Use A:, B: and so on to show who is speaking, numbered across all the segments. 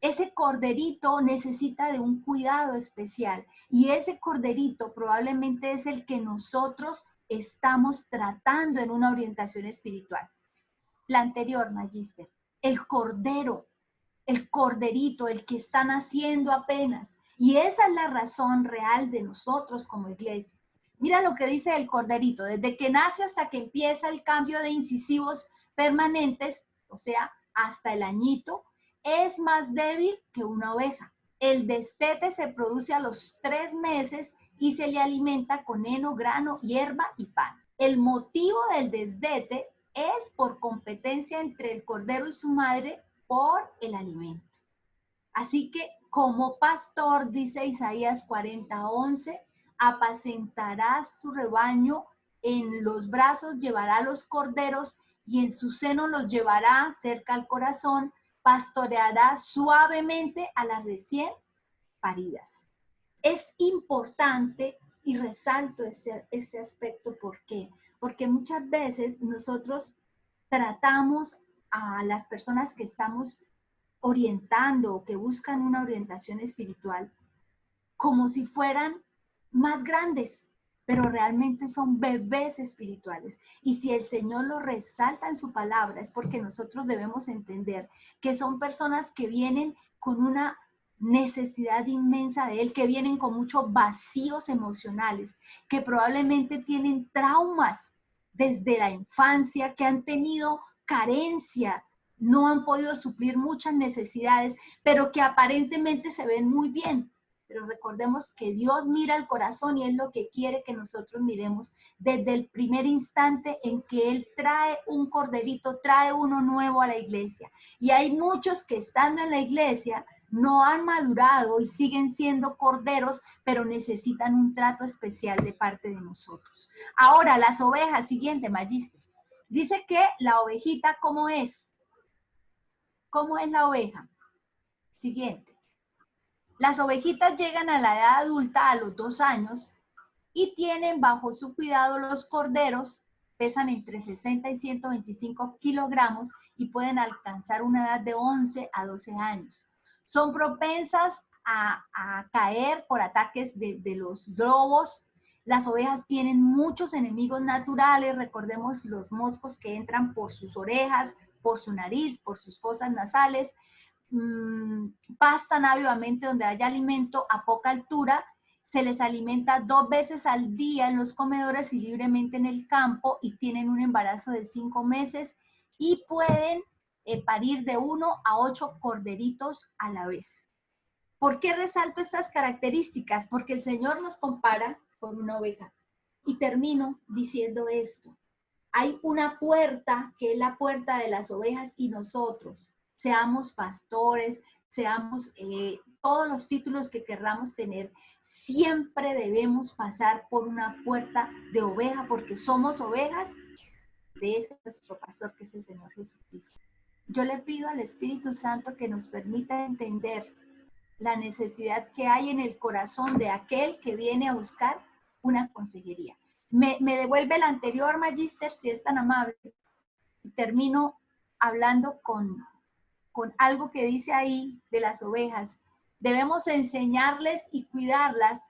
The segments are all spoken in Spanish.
A: ese corderito necesita de un cuidado especial y ese corderito probablemente es el que nosotros estamos tratando en una orientación espiritual. La anterior, Magíster, el cordero, el corderito, el que está naciendo apenas. Y esa es la razón real de nosotros como iglesia. Mira lo que dice el corderito, desde que nace hasta que empieza el cambio de incisivos permanentes, o sea, hasta el añito, es más débil que una oveja. El destete se produce a los 3 meses y se le alimenta con heno, grano, hierba y pan. El motivo del desdete es por competencia entre el cordero y su madre por el alimento. Así que como pastor, dice Isaías 40:11, apacentarás su rebaño, en los brazos llevará los corderos y en su seno los llevará cerca al corazón, pastoreará suavemente a las recién paridas. Es importante y resalto este aspecto. ¿Por qué? Porque muchas veces nosotros tratamos a las personas que estamos orientando o que buscan una orientación espiritual como si fueran más grandes, pero realmente son bebés espirituales. Y si el Señor lo resalta en su palabra, es porque nosotros debemos entender que son personas que vienen con una necesidad inmensa de Él, que vienen con muchos vacíos emocionales, que probablemente tienen traumas desde la infancia, que han tenido carencia, no han podido suplir muchas necesidades, pero que aparentemente se ven muy bien. Pero recordemos que Dios mira el corazón y es lo que quiere que nosotros miremos desde el primer instante en que Él trae un corderito, trae uno nuevo a la iglesia. Y hay muchos que estando en la iglesia no han madurado y siguen siendo corderos, pero necesitan un trato especial de parte de nosotros. Ahora, las ovejas, siguiente, Magíster. Dice que la ovejita, ¿cómo es? ¿Cómo es la oveja? Siguiente. Las ovejitas llegan a la edad adulta a los 2 años y tienen bajo su cuidado los corderos, pesan entre 60 y 125 kilogramos y pueden alcanzar una edad de 11 a 12 años. Son propensas a caer por ataques de los lobos. Las ovejas tienen muchos enemigos naturales, recordemos los moscos que entran por sus orejas, por su nariz, por sus fosas nasales. Pastan ávidamente donde haya alimento a poca altura, se les alimenta 2 veces al día en los comedores y libremente en el campo y tienen un embarazo de 5 meses y pueden parir de 1 a 8 corderitos a la vez. ¿Por qué resalto estas características? Porque el Señor nos compara con una oveja. Y termino diciendo esto. Hay una puerta que es la puerta de las ovejas y nosotros, seamos pastores, seamos todos los títulos que querramos tener, siempre debemos pasar por una puerta de oveja porque somos ovejas de ese nuestro pastor que es el Señor Jesucristo. Yo le pido al Espíritu Santo que nos permita entender la necesidad que hay en el corazón de aquel que viene a buscar una consejería. Me devuelve el anterior, Magíster, si es tan amable. Y termino hablando con algo que dice ahí de las ovejas. Debemos enseñarles y cuidarlas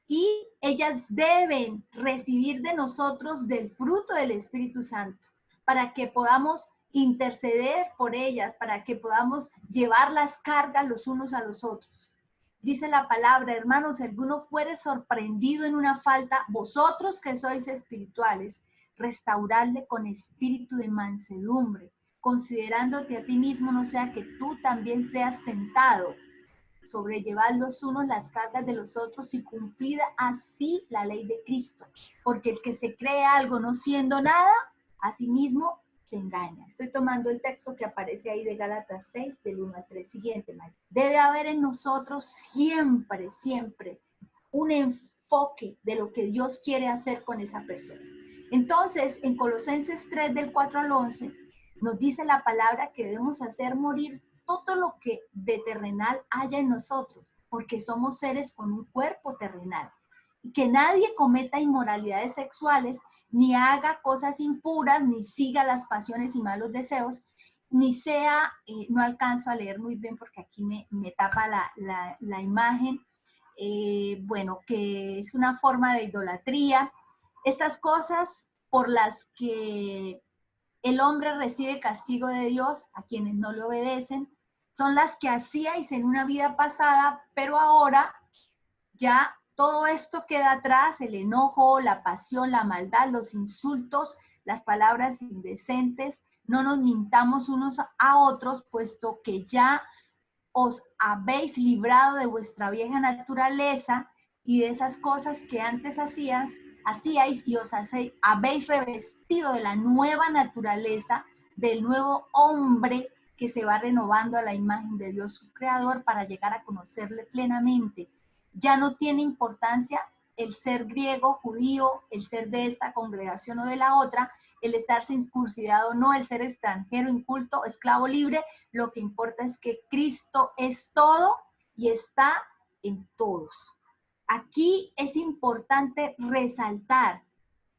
A: y ellas deben recibir de nosotros del fruto del Espíritu Santo para que podamos interceder por ellas, para que podamos llevar las cargas los unos a los otros. Dice la palabra, hermanos, si alguno fuere sorprendido en una falta, vosotros que sois espirituales, restaurarle con espíritu de mansedumbre, considerándote a ti mismo, no sea que tú también seas tentado. Sobrellevad los unos las cargas de los otros y cumplid así la ley de Cristo. Porque el que se cree algo no siendo nada, a sí mismo se engaña. Estoy tomando el texto que aparece ahí de Gálatas 6, del 1 al 3. Siguiente, Mike. Debe haber en nosotros siempre, siempre un enfoque de lo que Dios quiere hacer con esa persona. Entonces, en Colosenses 3, del 4 al 11, nos dice la palabra que debemos hacer morir todo lo que de terrenal haya en nosotros, porque somos seres con un cuerpo terrenal. Y que nadie cometa inmoralidades sexuales, ni haga cosas impuras, ni siga las pasiones y malos deseos, ni sea, no alcanzo a leer muy bien porque aquí me tapa la imagen, bueno, que es una forma de idolatría. Estas cosas por las que el hombre recibe castigo de Dios a quienes no le obedecen, son las que hacíais en una vida pasada, pero ahora ya todo esto queda atrás, el enojo, la pasión, la maldad, los insultos, las palabras indecentes. No nos mintamos unos a otros, puesto que ya os habéis librado de vuestra vieja naturaleza y de esas cosas que antes hacíais y os habéis revestido de la nueva naturaleza, del nuevo hombre que se va renovando a la imagen de Dios su creador para llegar a conocerle plenamente. Ya no tiene importancia el ser griego, judío, el ser de esta congregación o de la otra, el estar circuncidado o no, el ser extranjero, inculto, esclavo libre. Lo que importa es que Cristo es todo y está en todos. Aquí es importante resaltar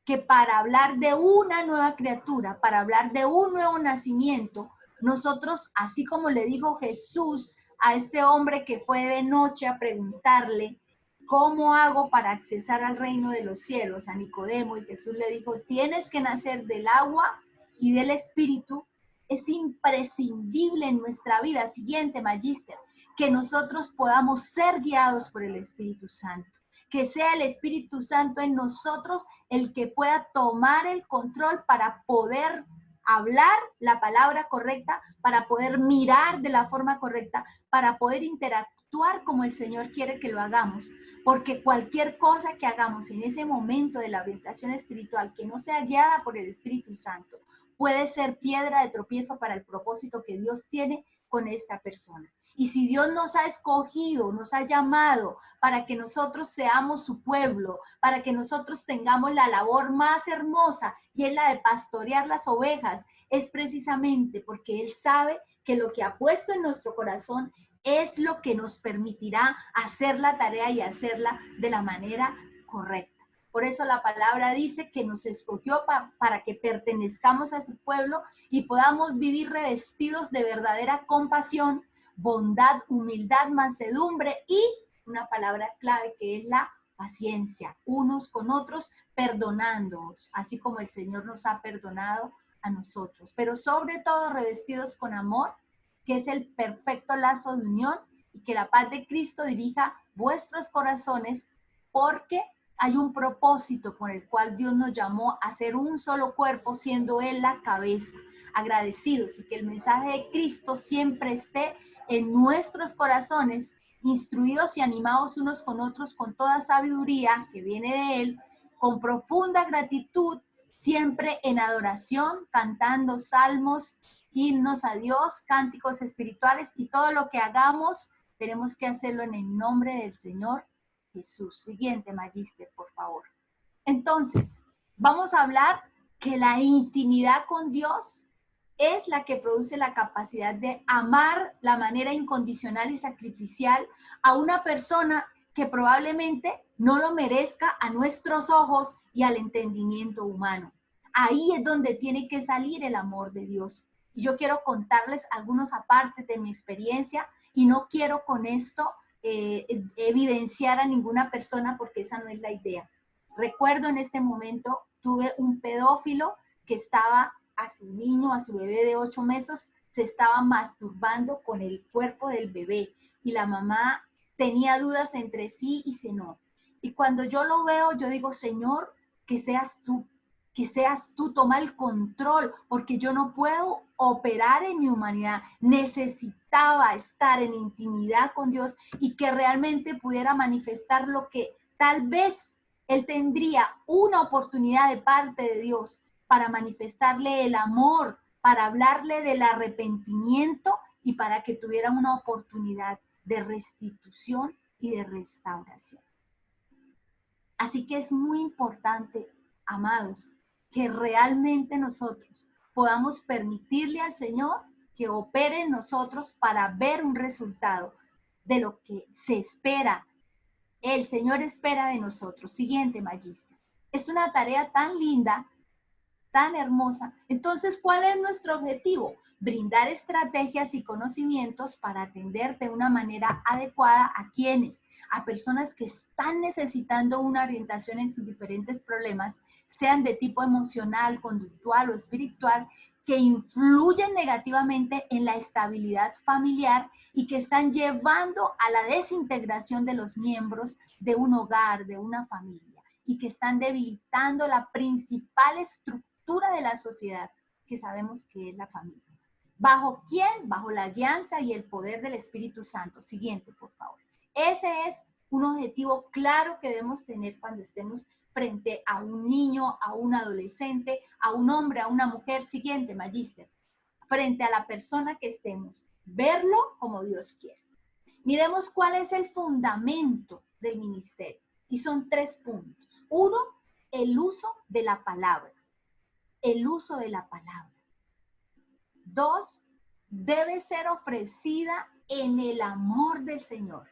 A: que para hablar de una nueva criatura, para hablar de un nuevo nacimiento, nosotros, así como le dijo Jesús a este hombre que fue de noche a preguntarle, ¿cómo hago para accesar al reino de los cielos? A Nicodemo, y Jesús le dijo, tienes que nacer del agua y del espíritu. Es imprescindible en nuestra vida, siguiente magíster, que nosotros podamos ser guiados por el Espíritu Santo, que sea el Espíritu Santo en nosotros el que pueda tomar el control para poder hablar la palabra correcta, para poder mirar de la forma correcta, para poder interactuar como el Señor quiere que lo hagamos. Porque cualquier cosa que hagamos en ese momento de la orientación espiritual que no sea guiada por el Espíritu Santo, puede ser piedra de tropiezo para el propósito que Dios tiene con esta persona. Y si Dios nos ha escogido, nos ha llamado para que nosotros seamos su pueblo, para que nosotros tengamos la labor más hermosa y es la de pastorear las ovejas, es precisamente porque Él sabe que lo que ha puesto en nuestro corazón es lo que nos permitirá hacer la tarea y hacerla de la manera correcta. Por eso la palabra dice que nos escogió para que pertenezcamos a su pueblo y podamos vivir revestidos de verdadera compasión, bondad, humildad, mansedumbre y una palabra clave que es la paciencia, unos con otros, perdonándonos, así como el Señor nos ha perdonado a nosotros, pero sobre todo revestidos con amor, que es el perfecto lazo de unión, y que la paz de Cristo dirija vuestros corazones, porque hay un propósito por el cual Dios nos llamó a ser un solo cuerpo, siendo Él la cabeza. Agradecidos, y que el mensaje de Cristo siempre esté en nuestros corazones, instruidos y animados unos con otros con toda sabiduría que viene de Él, con profunda gratitud, siempre en adoración, cantando salmos, himnos a Dios, cánticos espirituales, y todo lo que hagamos tenemos que hacerlo en el nombre del Señor Jesús. Siguiente, magíster, por favor. Entonces, vamos a hablar que la intimidad con Dios es la que produce la capacidad de amar la manera incondicional y sacrificial a una persona que probablemente no lo merezca a nuestros ojos y al entendimiento humano. Ahí es donde tiene que salir el amor de Dios. Y yo quiero contarles algunos apartes de mi experiencia, y no quiero con esto evidenciar a ninguna persona, porque esa no es la idea. Recuerdo en este momento, tuve un pedófilo que estaba a su niño, a su bebé de 8 meses, se estaba masturbando con el cuerpo del bebé, y la mamá tenía dudas entre sí y se no. Y cuando yo lo veo, yo digo, Señor, que seas tú, toma el control, porque yo no puedo operar en mi humanidad. Necesitaba estar en intimidad con Dios y que realmente pudiera manifestar lo que tal vez él tendría una oportunidad de parte de Dios para manifestarle el amor, para hablarle del arrepentimiento y para que tuviera una oportunidad de restitución y de restauración. Así que es muy importante, amados, que realmente nosotros podamos permitirle al Señor que opere en nosotros para ver un resultado de lo que se espera. El Señor espera de nosotros. Siguiente, magíster. Es una tarea tan linda, tan hermosa. Entonces, ¿cuál es nuestro objetivo? brindar estrategias y conocimientos para atender de una manera adecuada a quienes, a personas que están necesitando una orientación en sus diferentes problemas, sean de tipo emocional, conductual o espiritual, que influyen negativamente en la estabilidad familiar y que están llevando a la desintegración de los miembros de un hogar, de una familia, y que están debilitando la principal estructura de la sociedad, que sabemos que es la familia. ¿Bajo quién? Bajo la guianza y el poder del Espíritu Santo. Siguiente, por favor. Ese es un objetivo claro que debemos tener cuando estemos frente a un niño, a un adolescente, a un hombre, a una mujer. Siguiente, magíster. Frente a la persona que estemos. Verlo como Dios quiere. Miremos cuál es el fundamento del ministerio. Y son 3 puntos. 1, el uso de la palabra. El uso de la palabra. 2, debe ser ofrecida en el amor del Señor.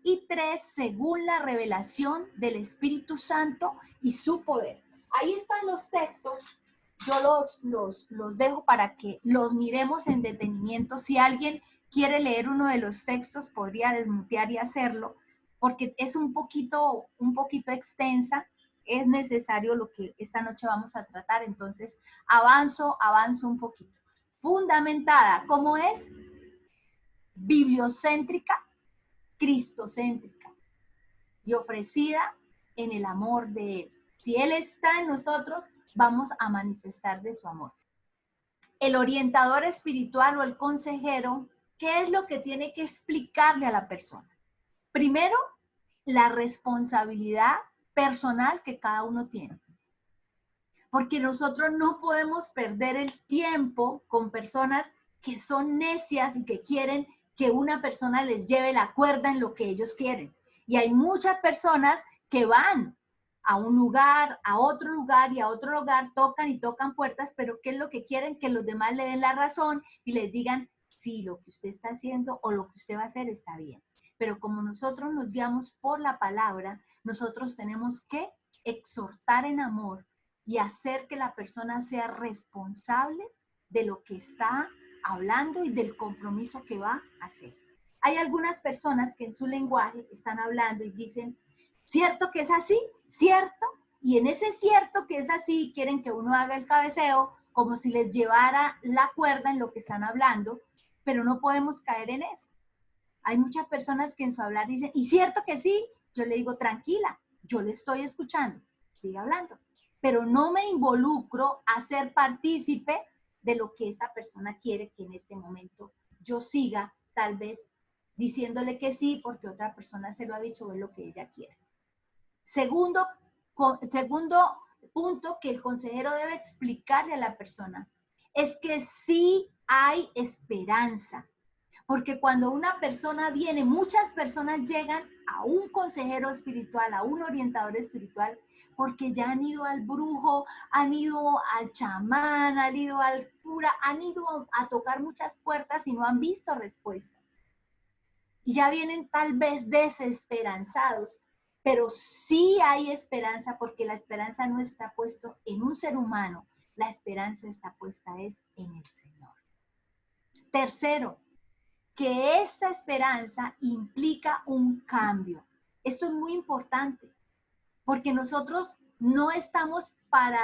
A: Y 3, según la revelación del Espíritu Santo y su poder. Ahí están los textos. Yo los dejo para que los miremos en detenimiento. Si alguien quiere leer uno de los textos, podría desmutear y hacerlo, porque es un poquito extensa. Es necesario lo que esta noche vamos a tratar. Entonces, avanzo un poquito. Fundamentada, ¿cómo es? Bibliocéntrica, cristocéntrica y ofrecida en el amor de Él. Si Él está en nosotros, vamos a manifestar de su amor. El orientador espiritual o el consejero, ¿qué es lo que tiene que explicarle a la persona? Primero, la responsabilidad personal que cada uno tiene. Porque nosotros no podemos perder el tiempo con personas que son necias y que quieren que una persona les lleve la cuerda en lo que ellos quieren. Y hay muchas personas que van a un lugar, a otro lugar y a otro lugar, tocan y tocan puertas, pero ¿qué es lo que quieren? Que los demás le den la razón y les digan, sí, lo que usted está haciendo o lo que usted va a hacer está bien. Pero como nosotros nos guiamos por la palabra, nosotros tenemos que exhortar en amor y hacer que la persona sea responsable de lo que está hablando y del compromiso que va a hacer. Hay algunas personas que en su lenguaje están hablando y dicen, ¿cierto que es así? ¿Cierto? Y en ese cierto que es así, quieren que uno haga el cabeceo como si les llevara la cuerda en lo que están hablando, pero no podemos caer en eso. Hay muchas personas que en su hablar dicen, ¿y cierto que sí? Yo le digo, tranquila, yo le estoy escuchando, sigue hablando. Pero no me involucro a ser partícipe de lo que esa persona quiere que en este momento yo siga, tal vez diciéndole que sí, porque otra persona se lo ha dicho, es lo que ella quiere. Segundo punto que el consejero debe explicarle a la persona es que sí hay esperanza. Porque cuando una persona viene, muchas personas llegan a un consejero espiritual, a un orientador espiritual, porque ya han ido al brujo, han ido al chamán, han ido al cura, han ido a tocar muchas puertas y no han visto respuesta. Y ya vienen tal vez desesperanzados, pero sí hay esperanza porque la esperanza no está puesta en un ser humano, la esperanza está puesta es en el Señor. Tercero, que esta esperanza implica un cambio. Esto es muy importante, porque nosotros no estamos para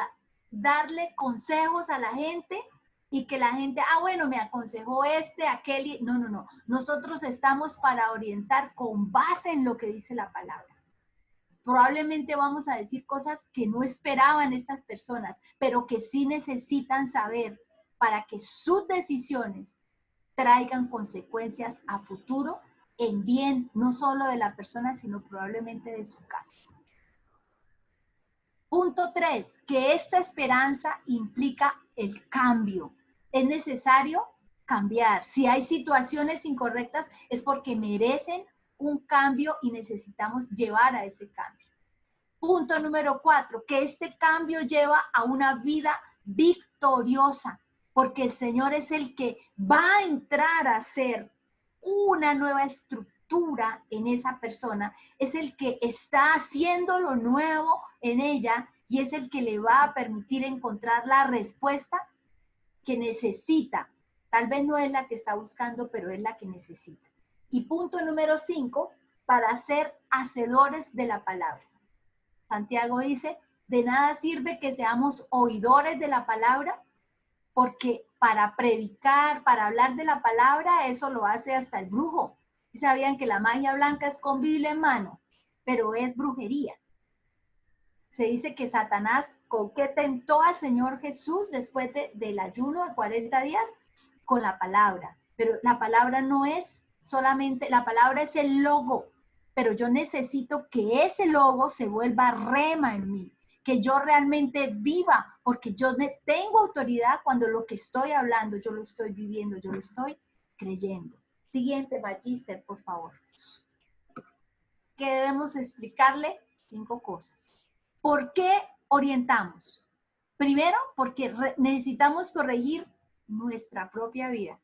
A: darle consejos a la gente y que la gente, bueno, me aconsejó aquel. No. Nosotros estamos para orientar con base en lo que dice la palabra. Probablemente vamos a decir cosas que no esperaban estas personas, pero que sí necesitan saber para que sus decisiones traigan consecuencias a futuro en bien, no solo de la persona, sino probablemente de su casa. Punto 3, que esta esperanza implica el cambio. Es necesario cambiar. Si hay situaciones incorrectas, es porque merecen un cambio y necesitamos llevar a ese cambio. Punto número 4, que este cambio lleva a una vida victoriosa, porque el Señor es el que va a entrar a ser una nueva estructura en esa persona, es el que está haciendo lo nuevo en ella y es el que le va a permitir encontrar la respuesta que necesita, Tal vez no es la que está buscando, pero es la que necesita. Y punto número 5, para ser hacedores de la palabra. Santiago dice, de nada sirve que seamos oidores de la palabra, porque para predicar, para hablar de la palabra, eso lo hace hasta el brujo. ¿Sabían que la magia blanca es con Biblia en mano? Pero es brujería. Se dice que Satanás que tentó al Señor Jesús después del ayuno de 40 días con la palabra. Pero la palabra no es solamente, la palabra es el logo, pero yo necesito que ese logo se vuelva rema en mí, que yo realmente viva, porque yo tengo autoridad cuando lo que estoy hablando, yo lo estoy viviendo, yo lo estoy creyendo. Siguiente, Magister, por favor. ¿Qué debemos explicarle? 5 cosas. ¿Por qué orientamos? Primero, porque necesitamos corregir nuestra propia vida.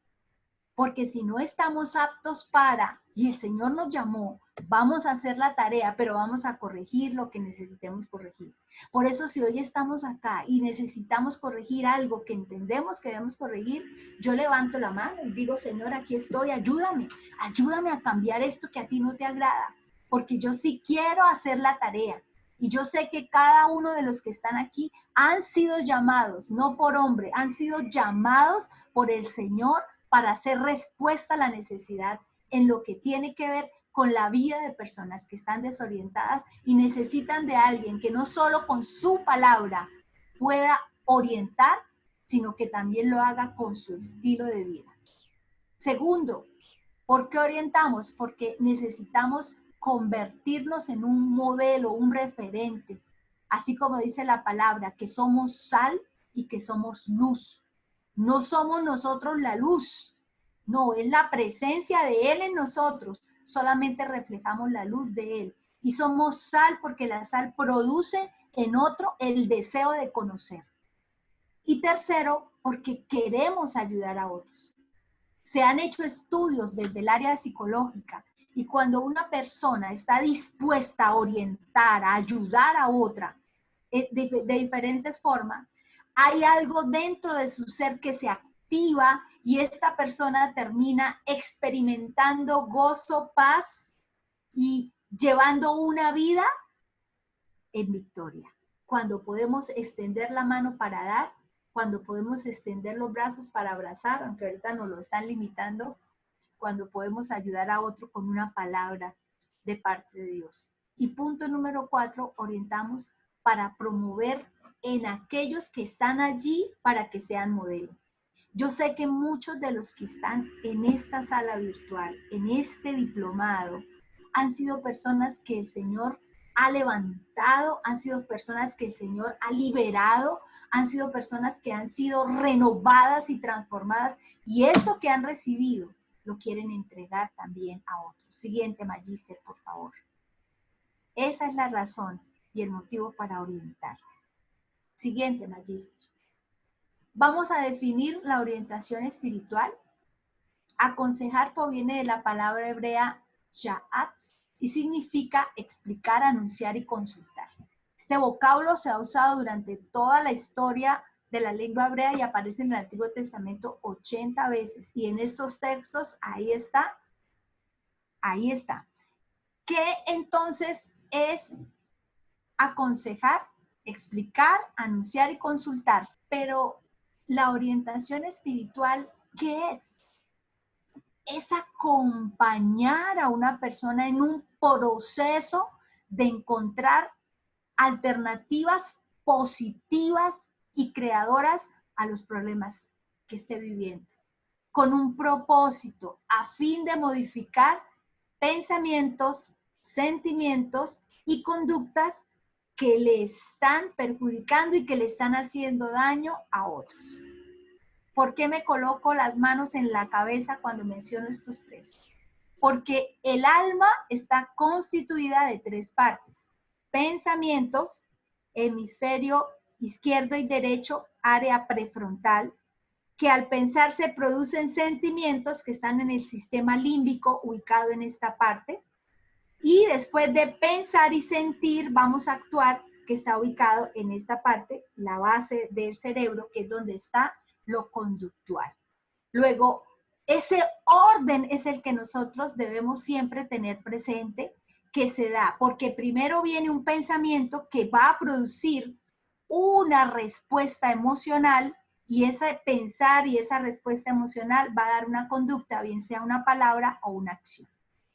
A: Porque si no estamos aptos para, y el Señor nos llamó, vamos a hacer la tarea, pero vamos a corregir lo que necesitemos corregir. Por eso si hoy estamos acá y necesitamos corregir algo que entendemos que debemos corregir, yo levanto la mano y digo, Señor, aquí estoy, ayúdame a cambiar esto que a ti no te agrada, porque yo sí quiero hacer la tarea. Y yo sé que cada uno de los que están aquí han sido llamados, no por hombre, han sido llamados por el Señor para hacer respuesta a la necesidad en lo que tiene que ver con la vida de personas que están desorientadas y necesitan de alguien que no solo con su palabra pueda orientar, sino que también lo haga con su estilo de vida. Segundo, ¿por qué orientamos? Porque necesitamos convertirnos en un modelo, un referente, así como dice la palabra, que somos sal y que somos luz. No somos nosotros la luz, no, es la presencia de Él en nosotros, solamente reflejamos la luz de Él. Y somos sal porque la sal produce en otro el deseo de conocer. Y tercero, porque queremos ayudar a otros. Se han hecho estudios desde el área psicológica y cuando una persona está dispuesta a orientar, a ayudar a otra de diferentes formas, hay algo dentro de su ser que se activa y esta persona termina experimentando gozo, paz y llevando una vida en victoria. Cuando podemos extender la mano para dar, cuando podemos extender los brazos para abrazar, aunque ahorita nos lo están limitando, cuando podemos ayudar a otro con una palabra de parte de Dios. Y punto número 4, orientamos para promover en aquellos que están allí para que sean modelo. Yo sé que muchos de los que están en esta sala virtual, en este diplomado, han sido personas que el Señor ha levantado, han sido personas que el Señor ha liberado, han sido personas que han sido renovadas y transformadas, y eso que han recibido lo quieren entregar también a otros. Siguiente, Magister, por favor. Esa es la razón y el motivo para orientar. Siguiente, Magister. Vamos a definir la orientación espiritual. Aconsejar proviene de la palabra hebrea ya'atz y significa explicar, anunciar y consultar. Este vocablo se ha usado durante toda la historia de la lengua hebrea y aparece en el Antiguo Testamento 80 veces. Y en estos textos, ahí está. ¿Qué entonces es aconsejar, explicar, anunciar y consultar? Pero la orientación espiritual, ¿qué es? Es acompañar a una persona en un proceso de encontrar alternativas positivas y creadoras a los problemas que esté viviendo, con un propósito a fin de modificar pensamientos, sentimientos y conductas que le están perjudicando y que le están haciendo daño a otros. ¿Por qué me coloco las manos en la cabeza cuando menciono estos 3? Porque el alma está constituida de 3 partes. Pensamientos, hemisferio izquierdo y derecho, área prefrontal, que al pensar se producen sentimientos que están en el sistema límbico ubicado en esta parte. Y después de pensar y sentir, vamos a actuar, que está ubicado en esta parte, la base del cerebro, que es donde está lo conductual. Luego, ese orden es el que nosotros debemos siempre tener presente, que se da, porque primero viene un pensamiento que va a producir una respuesta emocional, y ese pensar y esa respuesta emocional va a dar una conducta, bien sea una palabra o una acción.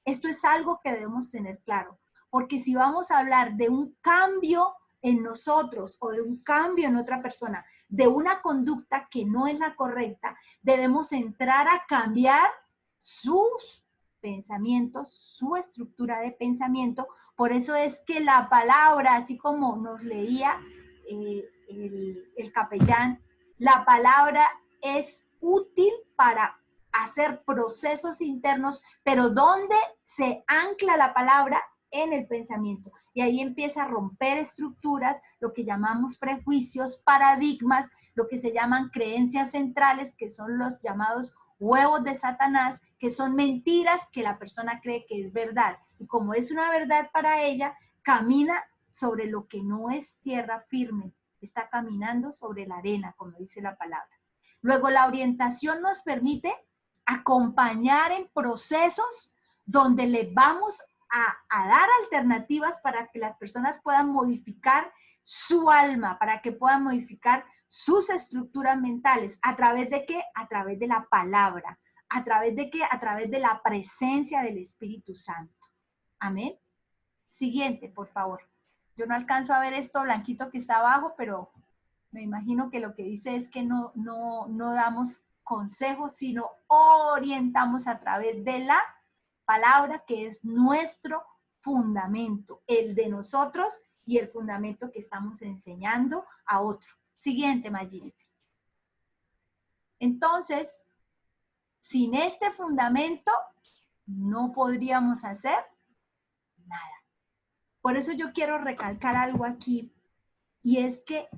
A: Esto es algo que debemos tener claro, porque si vamos a hablar de un cambio en nosotros o de un cambio en otra persona, de una conducta que no es la correcta, debemos entrar a cambiar sus pensamientos, su estructura de pensamiento. Por eso es que la palabra, así como nos leía el capellán, la palabra es útil para hacer procesos internos, pero ¿dónde se ancla la palabra? En el pensamiento. Y ahí empieza a romper estructuras, lo que llamamos prejuicios, paradigmas, lo que se llaman creencias centrales, que son los llamados huevos de Satanás, que son mentiras que la persona cree que es verdad. Y como es una verdad para ella, camina sobre lo que no es tierra firme, está caminando sobre la arena, como dice la palabra. Luego, la orientación nos permite acompañar en procesos donde le vamos a dar alternativas para que las personas puedan modificar su alma, para que puedan modificar sus estructuras mentales. ¿A través de qué? A través de la palabra. ¿A través de qué? A través de la presencia del Espíritu Santo. Amén. Siguiente, por favor. Yo no alcanzo a ver esto blanquito que está abajo, pero me imagino que lo que dice es que no damos consejos, sino orientamos a través de la palabra, que es nuestro fundamento, el de nosotros y el fundamento que estamos enseñando a otro. Siguiente, Magíster. Entonces, sin este fundamento, no podríamos hacer nada. Por eso yo quiero recalcar algo aquí, y es que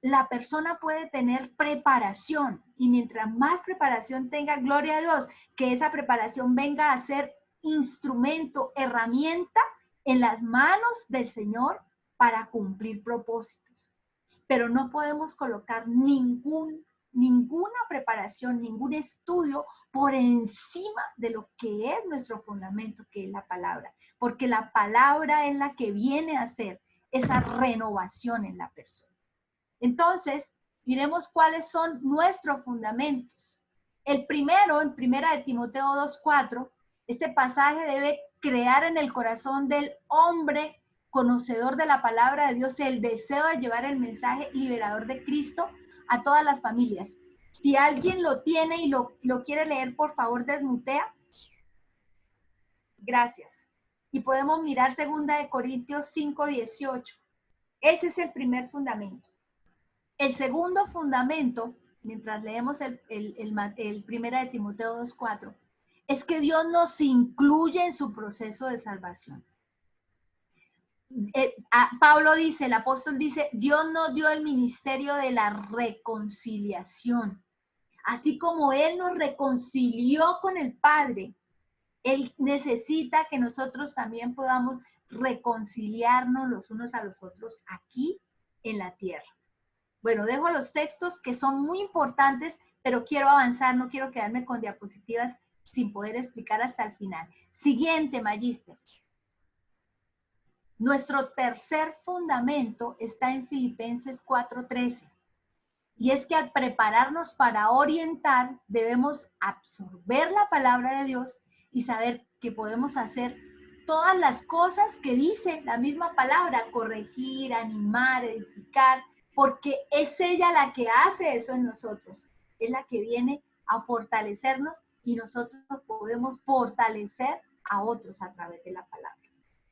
A: la persona puede tener preparación, y mientras más preparación tenga, gloria a Dios, que esa preparación venga a ser instrumento, herramienta en las manos del Señor para cumplir propósitos. Pero no podemos colocar ninguna preparación, ningún estudio por encima de lo que es nuestro fundamento, que es la palabra, porque la palabra es la que viene a hacer esa renovación en la persona. Entonces, miremos cuáles son nuestros fundamentos. El primero, en primera de Timoteo 2:4, este pasaje debe crear en el corazón del hombre conocedor de la palabra de Dios el deseo de llevar el mensaje liberador de Cristo a todas las familias. Si alguien lo tiene y lo quiere leer, por favor, desmutea. Gracias. Y podemos mirar 2 Corintios 5:18. Ese es el primer fundamento. El segundo fundamento, mientras leemos el primera de Timoteo 2:4, es que Dios nos incluye en su proceso de salvación. Pablo dice, el apóstol dice, Dios nos dio el ministerio de la reconciliación. Así como Él nos reconcilió con el Padre, Él necesita que nosotros también podamos reconciliarnos los unos a los otros aquí en la tierra. Bueno, dejo los textos que son muy importantes, pero quiero avanzar, no quiero quedarme con diapositivas sin poder explicar hasta el final. Siguiente, Magíster. Nuestro tercer fundamento está en Filipenses 4:13. Y es que al prepararnos para orientar, debemos absorber la palabra de Dios y saber que podemos hacer todas las cosas que dice la misma palabra: corregir, animar, edificar, porque es ella la que hace eso en nosotros, es la que viene a fortalecernos, y nosotros podemos fortalecer a otros a través de la palabra.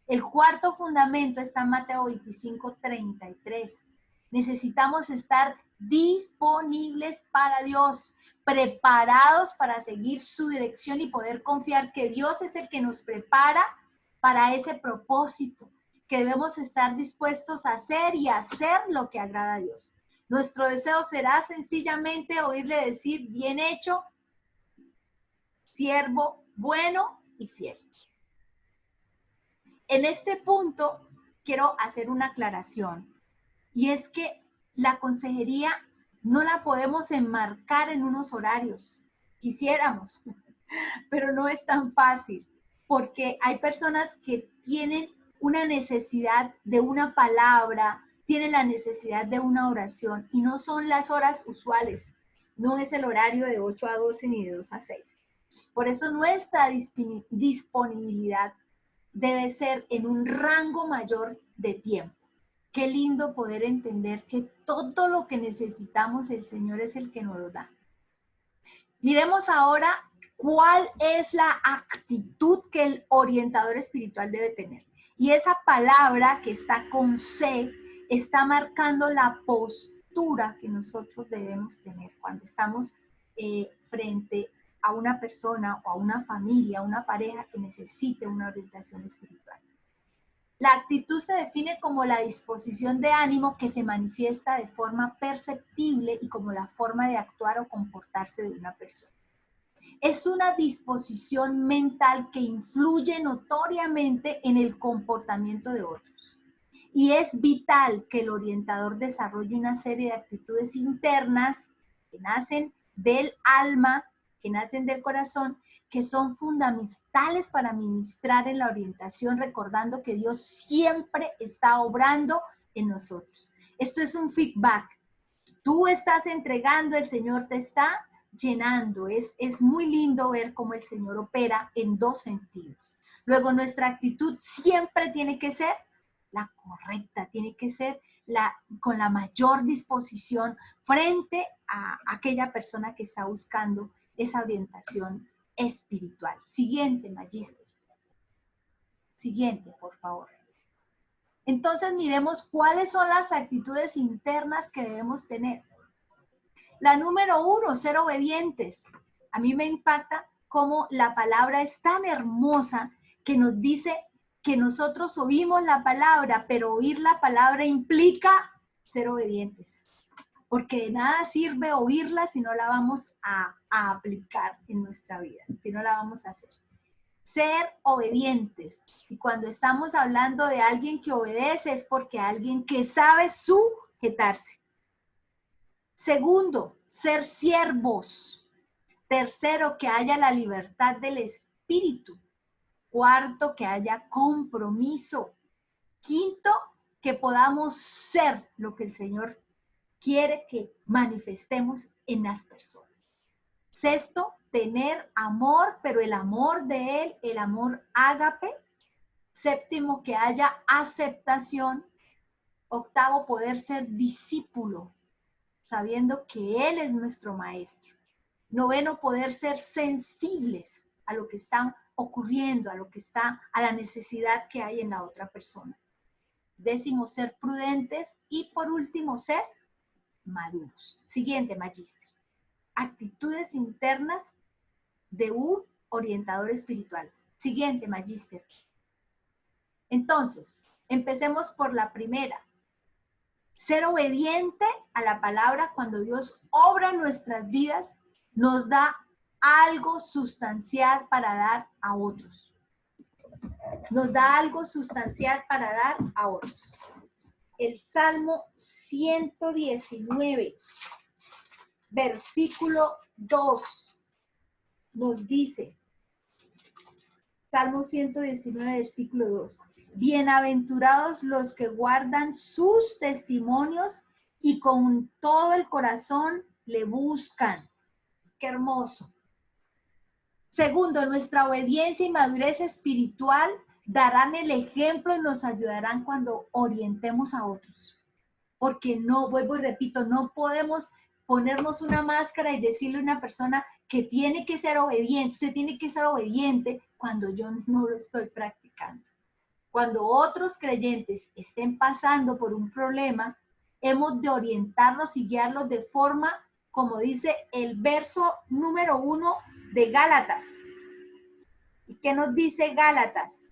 A: El cuarto fundamento está en Mateo 25:33. Necesitamos estar disponibles para Dios, preparados para seguir su dirección y poder confiar que Dios es el que nos prepara para ese propósito, que debemos estar dispuestos a hacer y hacer lo que agrada a Dios. Nuestro deseo será sencillamente oírle decir: bien hecho, siervo bueno y fiel. En este punto quiero hacer una aclaración, y es que la consejería no la podemos enmarcar en unos horarios. Quisiéramos, pero no es tan fácil, porque hay personas que tienen una necesidad de una palabra, tienen la necesidad de una oración, y no son las horas usuales. No es el horario de 8 a 12 ni de 2 a 6. Por eso nuestra disponibilidad debe ser en un rango mayor de tiempo. Qué lindo poder entender que todo lo que necesitamos, el Señor es el que nos lo da. Miremos ahora cuál es la actitud que el orientador espiritual debe tener. Y esa palabra que está con C está marcando la postura que nosotros debemos tener cuando estamos frente a una persona o a una familia, a una pareja que necesite una orientación espiritual. La actitud se define como la disposición de ánimo que se manifiesta de forma perceptible y como la forma de actuar o comportarse de una persona. Es una disposición mental que influye notoriamente en el comportamiento de otros. Y es vital que el orientador desarrolle una serie de actitudes internas que nacen del alma, que nacen del corazón, que son fundamentales para ministrar en la orientación, recordando que Dios siempre está obrando en nosotros. Esto es un feedback. Tú estás entregando, el Señor te está llenando. Es muy lindo ver cómo el Señor opera en dos sentidos. Luego, nuestra actitud siempre tiene que ser la correcta, tiene que ser con la mayor disposición frente a aquella persona que está buscando esa orientación espiritual. Siguiente, Magíster. Siguiente, por favor. Entonces, miremos cuáles son las actitudes internas que debemos tener. La número 1, ser obedientes. A mí me impacta cómo la palabra es tan hermosa que nos dice que nosotros oímos la palabra, pero oír la palabra implica ser obedientes. Porque de nada sirve oírla si no la vamos a aplicar en nuestra vida, si no la vamos a hacer. Ser obedientes. Y cuando estamos hablando de alguien que obedece es porque alguien que sabe sujetarse. Segundo, ser siervos. Tercero, que haya la libertad del espíritu. Cuarto, que haya compromiso. Quinto, que podamos ser lo que el Señor quiere que manifestemos en las personas. Sexto, tener amor, pero el amor de Él, el amor ágape. Séptimo, que haya aceptación. Octavo, poder ser discípulo, sabiendo que Él es nuestro maestro. Noveno, poder ser sensibles a lo que está ocurriendo, a la necesidad que hay en la otra persona. Décimo, ser prudentes. Y por último, ser maduros. Siguiente, Magíster. Actitudes internas de un orientador espiritual. Siguiente, Magíster. Entonces, empecemos por la primera. Ser obediente a la palabra cuando Dios obra en nuestras vidas, nos da algo sustancial para dar a otros. Nos da algo sustancial para dar a otros. El Salmo 119, versículo 2, nos dice, Salmo 119, versículo 2, bienaventurados los que guardan sus testimonios y con todo el corazón le buscan. Qué hermoso. Segundo, nuestra obediencia y madurez espiritual darán el ejemplo y nos ayudarán cuando orientemos a otros. Porque no, vuelvo y repito, no podemos ponernos una máscara y decirle a una persona que tiene que ser obediente, usted tiene que ser obediente cuando yo no lo estoy practicando. Cuando otros creyentes estén pasando por un problema, hemos de orientarlos y guiarlos de forma, como dice el verso número 1 de Gálatas. ¿Y qué nos dice Gálatas?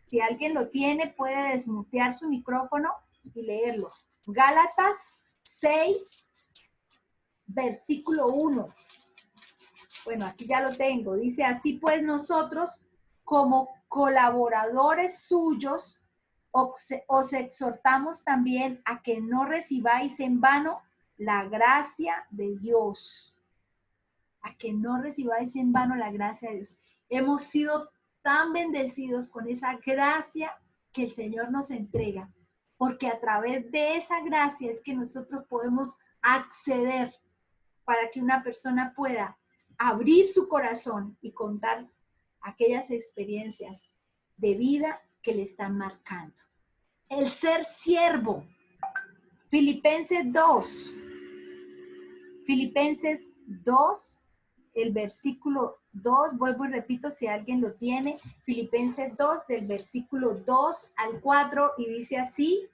A: Si alguien lo tiene, puede desmutear su micrófono y leerlo. Gálatas 6, versículo 1. Bueno, aquí ya lo tengo. Dice, así pues nosotros, como colaboradores suyos, os exhortamos también a que no recibáis en vano la gracia de Dios. A que no recibáis en vano la gracia de Dios. Hemos sido tan bendecidos con esa gracia que el Señor nos entrega, porque a través de esa gracia es que nosotros podemos acceder para que una persona pueda abrir su corazón y contar aquellas experiencias de vida que le están marcando. El ser siervo. Filipenses 2. Filipenses 2, el versículo 2, vuelvo y repito si alguien lo tiene, Filipenses 2 del versículo 2 al 4 y dice así: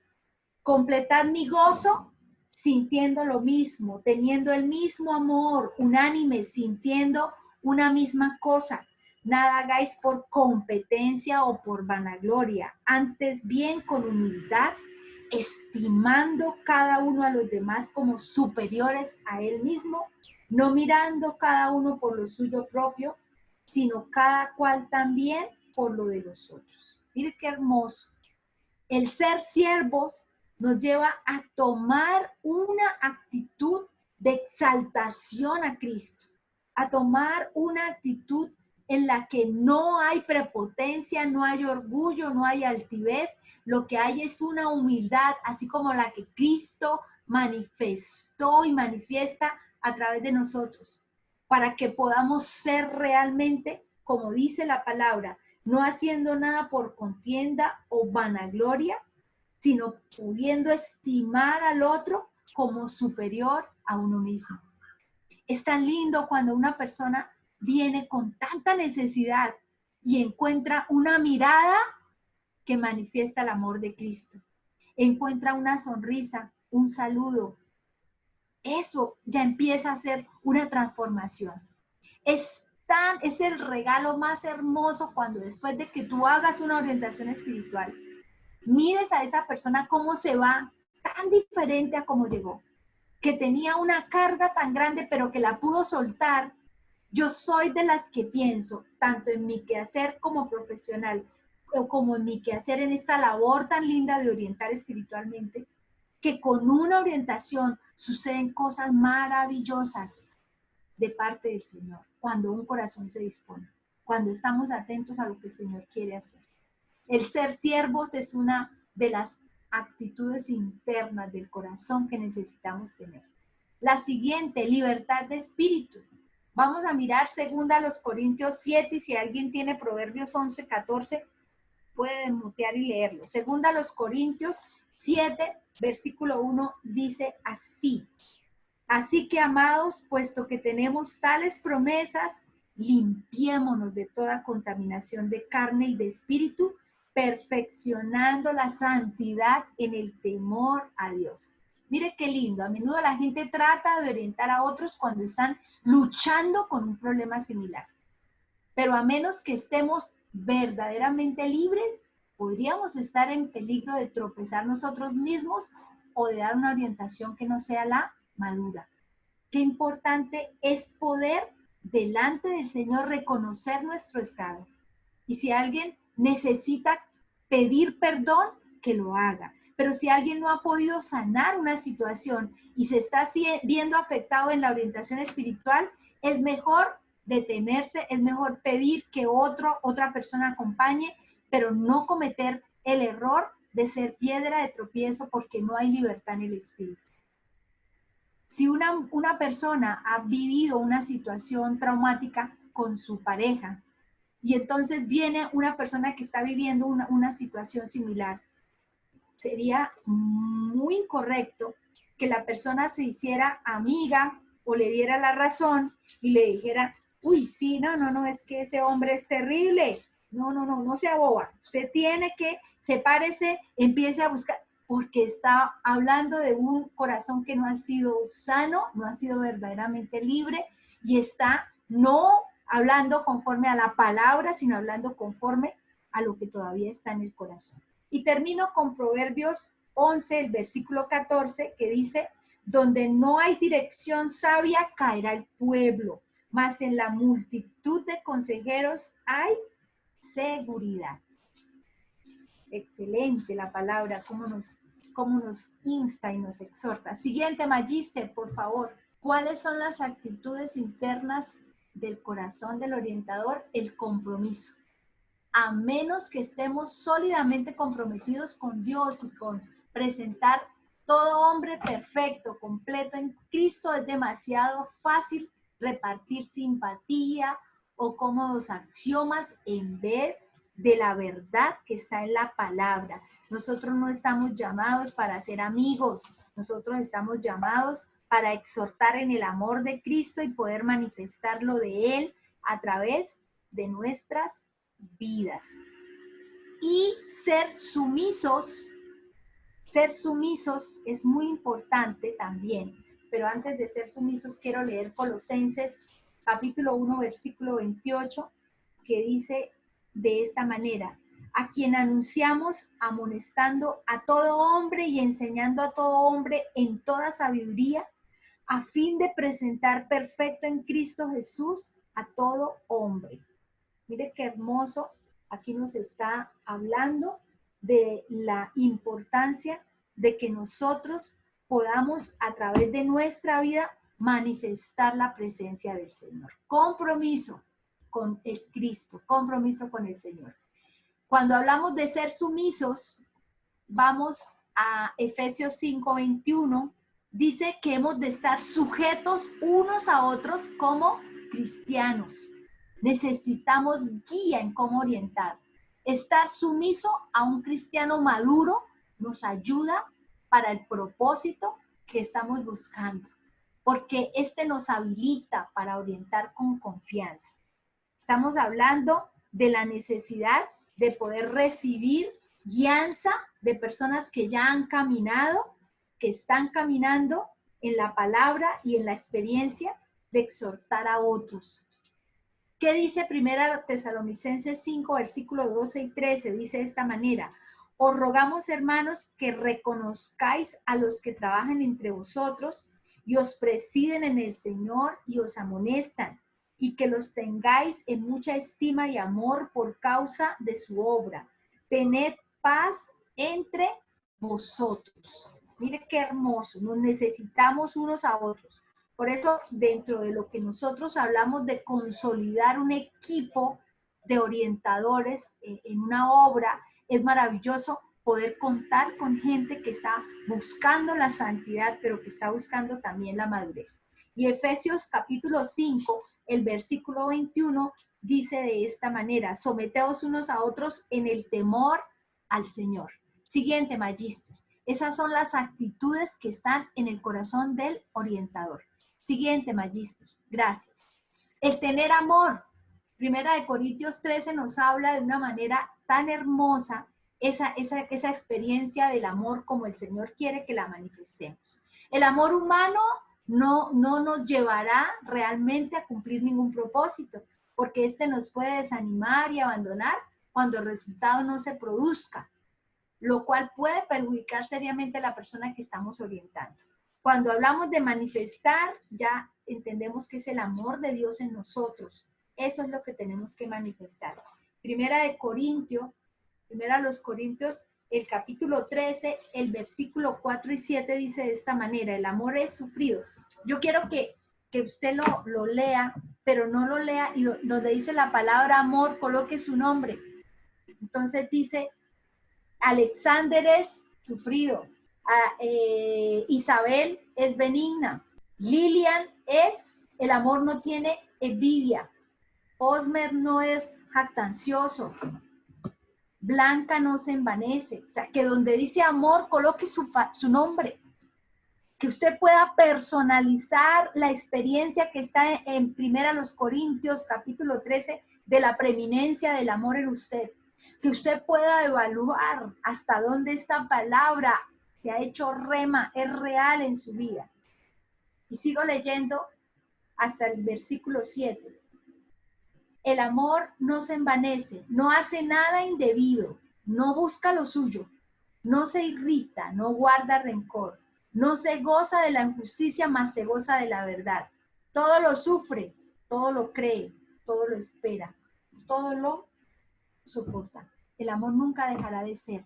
A: completad mi gozo sintiendo lo mismo, teniendo el mismo amor, unánime, sintiendo una misma cosa. Nada hagáis por competencia o por vanagloria, antes bien con humildad, estimando cada uno a los demás como superiores a él mismo, no mirando cada uno por lo suyo propio, sino cada cual también por lo de los otros. Mire qué hermoso. El ser siervos nos lleva a tomar una actitud de exaltación a Cristo, a tomar una actitud en la que no hay prepotencia, no hay orgullo, no hay altivez, lo que hay es una humildad, así como la que Cristo manifestó y manifiesta a través de nosotros, para que podamos ser realmente, como dice la palabra, no haciendo nada por contienda o vanagloria, sino pudiendo estimar al otro como superior a uno mismo. Es tan lindo cuando una persona viene con tanta necesidad y encuentra una mirada que manifiesta el amor de Cristo. Encuentra una sonrisa, un saludo. Eso ya empieza a ser una transformación. Es el regalo más hermoso cuando después de que tú hagas una orientación espiritual, mires a esa persona cómo se va tan diferente a cómo llegó, que tenía una carga tan grande pero que la pudo soltar. Yo soy de las que pienso, tanto en mi quehacer como profesional, como en mi quehacer en esta labor tan linda de orientar espiritualmente, que con una orientación suceden cosas maravillosas de parte del Señor, cuando un corazón se dispone, cuando estamos atentos a lo que el Señor quiere hacer. El ser siervos es una de las actitudes internas del corazón que necesitamos tener. La siguiente, libertad de espíritu. Vamos a mirar 2 Corintios 7 y si alguien tiene Proverbios 11, 14, puede desmutear y leerlo. 2 Corintios 7, versículo 1 dice así: así que, amados, puesto que tenemos tales promesas, limpiémonos de toda contaminación de carne y de espíritu, perfeccionando la santidad en el temor a Dios. Mire qué lindo. A menudo la gente trata de orientar a otros cuando están luchando con un problema similar. Pero a menos que estemos verdaderamente libres, podríamos estar en peligro de tropezar nosotros mismos o de dar una orientación que no sea la madura. Qué importante es poder delante del Señor reconocer nuestro estado. Y si alguien necesita pedir perdón, que lo haga. Pero si alguien no ha podido sanar una situación y se está viendo afectado en la orientación espiritual, es mejor detenerse, es mejor pedir que otra persona acompañe, pero no cometer el error de ser piedra de tropiezo porque no hay libertad en el espíritu. Si una persona ha vivido una situación traumática con su pareja y entonces viene una persona que está viviendo una situación similar, sería muy incorrecto que la persona se hiciera amiga o le diera la razón y le dijera, uy, sí, no, es que ese hombre es terrible. No sea boba. Usted tiene que, sepárese, empiece a buscar, porque está hablando de un corazón que no ha sido sano, no ha sido verdaderamente libre y está no hablando conforme a la palabra, sino hablando conforme a lo que todavía está en el corazón. Y termino con Proverbios 11, el versículo 14, que dice, donde no hay dirección sabia caerá el pueblo, mas en la multitud de consejeros hay seguridad. Excelente la palabra, cómo nos cómo nos insta y nos exhorta. Siguiente, Magíster, por favor. ¿Cuáles son las actitudes internas del corazón del orientador? El compromiso. A menos que estemos sólidamente comprometidos con Dios y con presentar todo hombre perfecto, completo en Cristo, es demasiado fácil repartir simpatía o cómodos axiomas en vez de la verdad que está en la palabra. Nosotros no estamos llamados para ser amigos, nosotros estamos llamados para exhortar en el amor de Cristo y poder manifestarlo de Él a través de nuestras vidas. Y ser sumisos es muy importante también, pero antes de ser sumisos quiero leer Colosenses capítulo 1 versículo 28, que dice de esta manera: a quien anunciamos amonestando a todo hombre y enseñando a todo hombre en toda sabiduría, a fin de presentar perfecto en Cristo Jesús a todo hombre. Mire qué hermoso, aquí nos está hablando de la importancia de que nosotros podamos a través de nuestra vida manifestar la presencia del Señor. Compromiso con el Cristo, compromiso con el Señor. Cuando hablamos de ser sumisos, vamos a Efesios 5:21, dice que hemos de estar sujetos unos a otros como cristianos. Necesitamos guía en cómo orientar. Estar sumiso a un cristiano maduro nos ayuda para el propósito que estamos buscando, porque este nos habilita para orientar con confianza. Estamos hablando de la necesidad de poder recibir guianza de personas que ya han caminado, que están caminando en la palabra y en la experiencia de exhortar a otros. ¿Qué dice 1 Tesalonicenses 5, versículos 12 y 13? Dice de esta manera: os rogamos, hermanos, que reconozcáis a los que trabajan entre vosotros y os presiden en el Señor y os amonestan, y que los tengáis en mucha estima y amor por causa de su obra. Tened paz entre vosotros. Mire qué hermoso, nos necesitamos unos a otros. Por eso, dentro de lo que nosotros hablamos de consolidar un equipo de orientadores en una obra, es maravilloso poder contar con gente que está buscando la santidad, pero que está buscando también la madurez. Y Efesios capítulo 5, el versículo 21, dice de esta manera: someteos unos a otros en el temor al Señor. Siguiente, Magíster. Esas son las actitudes que están en el corazón del orientador. Siguiente, Magíster. Gracias. El tener amor. Primera de Corintios 13 nos habla de una manera tan hermosa esa experiencia del amor como el Señor quiere que la manifestemos. El amor humano no nos llevará realmente a cumplir ningún propósito, porque este nos puede desanimar y abandonar cuando el resultado no se produzca, lo cual puede perjudicar seriamente a la persona que estamos orientando. Cuando hablamos de manifestar, ya entendemos que es el amor de Dios en nosotros. Eso es lo que tenemos que manifestar. Primera a los Corintios, el capítulo 13, el versículo 4 y 7 dice de esta manera: el amor es sufrido. Yo quiero que usted lo lea, pero no lo lea y donde dice la palabra amor, coloque su nombre. Entonces dice: Alexander es sufrido, Isabel es benigna, Lilian el amor no tiene envidia, Osmer no es jactancioso, Blanca no se envanece. O sea, que donde dice amor, coloque su nombre. Que usted pueda personalizar la experiencia que está en 1 Corintios, capítulo 13, de la preeminencia del amor en usted. Que usted pueda evaluar hasta dónde esta palabra se ha hecho rema, es real en su vida. Y sigo leyendo hasta el versículo 7. El amor no se envanece, no hace nada indebido, no busca lo suyo, no se irrita, no guarda rencor, no se goza de la injusticia, mas se goza de la verdad. Todo lo sufre, todo lo cree, todo lo espera, todo lo soporta. El amor nunca dejará de ser.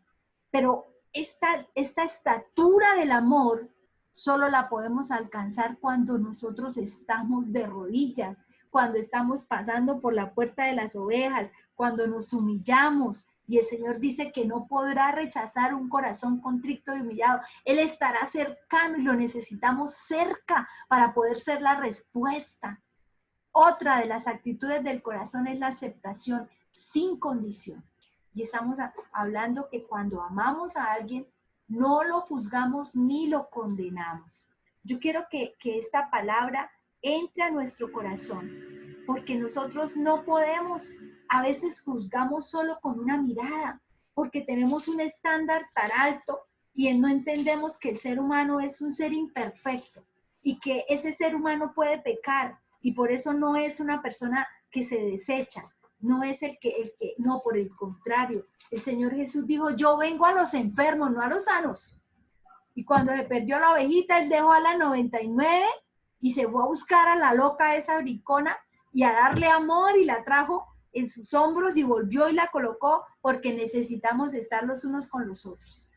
A: Pero esta estatura del amor solo la podemos alcanzar cuando nosotros estamos de rodillas, cuando estamos pasando por la puerta de las ovejas, cuando nos humillamos. Y el Señor dice que no podrá rechazar un corazón contrito y humillado. Él estará cercano y lo necesitamos cerca para poder ser la respuesta. Otra de las actitudes del corazón es la aceptación sin condición. Y estamos hablando que cuando amamos a alguien, no lo juzgamos ni lo condenamos. Yo quiero que esta palabra entre a nuestro corazón, porque nosotros no podemos, a veces juzgamos solo con una mirada, porque tenemos un estándar tan alto y no entendemos que el ser humano es un ser imperfecto y que ese ser humano puede pecar y por eso no es una persona que se desecha, no es no, por el contrario, el Señor Jesús dijo, yo vengo a los enfermos, no a los sanos. Y cuando se perdió la ovejita, él dejó a la 99 y se fue a buscar a la loca esa bricona y a darle amor y la trajo en sus hombros y volvió y la colocó porque necesitamos estar los unos con los otros.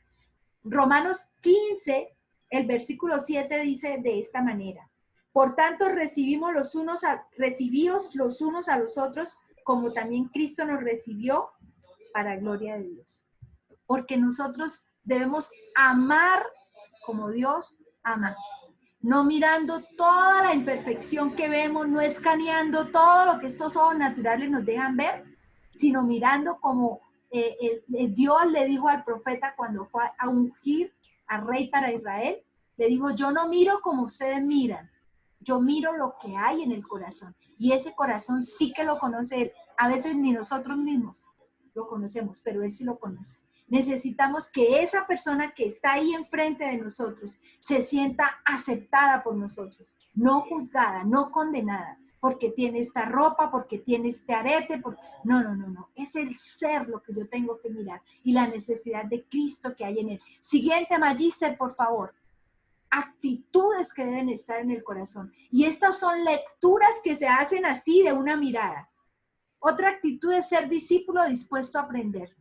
A: Romanos 15, el versículo 7 dice de esta manera, por tanto recibíos los unos a los otros como también Cristo nos recibió para gloria de Dios. Porque nosotros debemos amar como Dios ama. No mirando toda la imperfección que vemos, no escaneando todo lo que estos ojos naturales nos dejan ver, sino mirando como Dios le dijo al profeta cuando fue a ungir al rey para Israel, le dijo, yo no miro como ustedes miran, yo miro lo que hay en el corazón. Y ese corazón sí que lo conoce Él. A veces ni nosotros mismos lo conocemos, pero Él sí lo conoce. Necesitamos que esa persona que está ahí enfrente de nosotros se sienta aceptada por nosotros, no juzgada, no condenada, porque tiene esta ropa, porque tiene este arete. No. Es el ser lo que yo tengo que mirar y la necesidad de Cristo que hay en él. Siguiente, Magíster, por favor. Actitudes que deben estar en el corazón. Y estas son lecturas que se hacen así de una mirada. Otra actitud es ser discípulo dispuesto a aprender.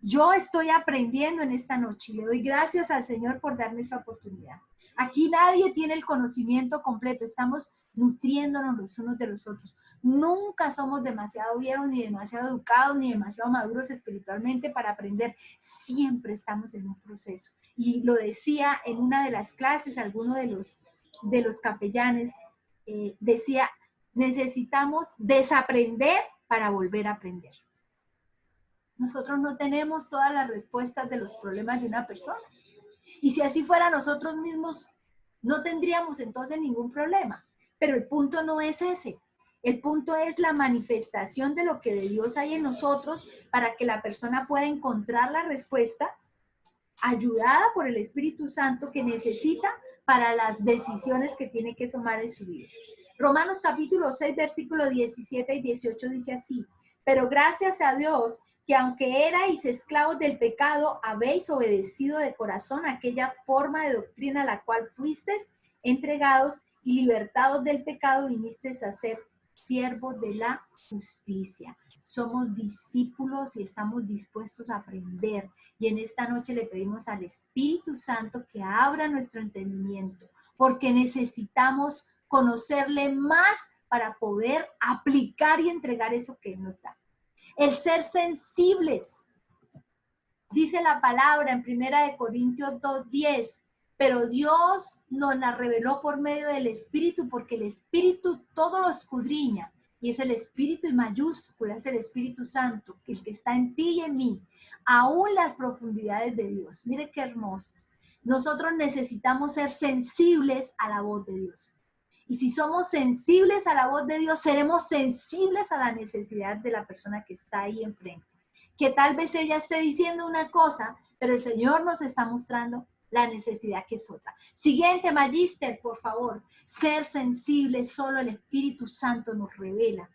A: Yo estoy aprendiendo en esta noche y le doy gracias al Señor por darme esta oportunidad. Aquí nadie tiene el conocimiento completo, estamos nutriéndonos los unos de los otros. Nunca somos demasiado viejos, ni demasiado educados, ni demasiado maduros espiritualmente para aprender. Siempre estamos en un proceso. Y lo decía en una de las clases, alguno de los capellanes decía, necesitamos desaprender para volver a aprender. Nosotros no tenemos todas las respuestas de los problemas de una persona. Y si así fuera nosotros mismos, no tendríamos entonces ningún problema. Pero el punto no es ese. El punto es la manifestación de lo que de Dios hay en nosotros para que la persona pueda encontrar la respuesta ayudada por el Espíritu Santo que necesita para las decisiones que tiene que tomar en su vida. Romanos capítulo 6, versículos 17 y 18 dice así, pero gracias a Dios que aunque erais esclavos del pecado, habéis obedecido de corazón aquella forma de doctrina a la cual fuisteis entregados y libertados del pecado, vinisteis a ser siervos de la justicia. Somos discípulos y estamos dispuestos a aprender. Y en esta noche le pedimos al Espíritu Santo que abra nuestro entendimiento, porque necesitamos conocerle más para poder aplicar y entregar eso que Él nos da. El ser sensibles. Dice la palabra en 1 Corintios 2:10, pero Dios nos la reveló por medio del Espíritu, porque el Espíritu todo lo escudriña, y es el Espíritu en mayúscula, es el Espíritu Santo, el que está en ti y en mí, aún las profundidades de Dios. Mire qué hermosos. Nosotros necesitamos ser sensibles a la voz de Dios. Y si somos sensibles a la voz de Dios, seremos sensibles a la necesidad de la persona que está ahí enfrente. Que tal vez ella esté diciendo una cosa, pero el Señor nos está mostrando la necesidad que es otra. Siguiente, Magíster, por favor. Ser sensible, solo el Espíritu Santo nos revela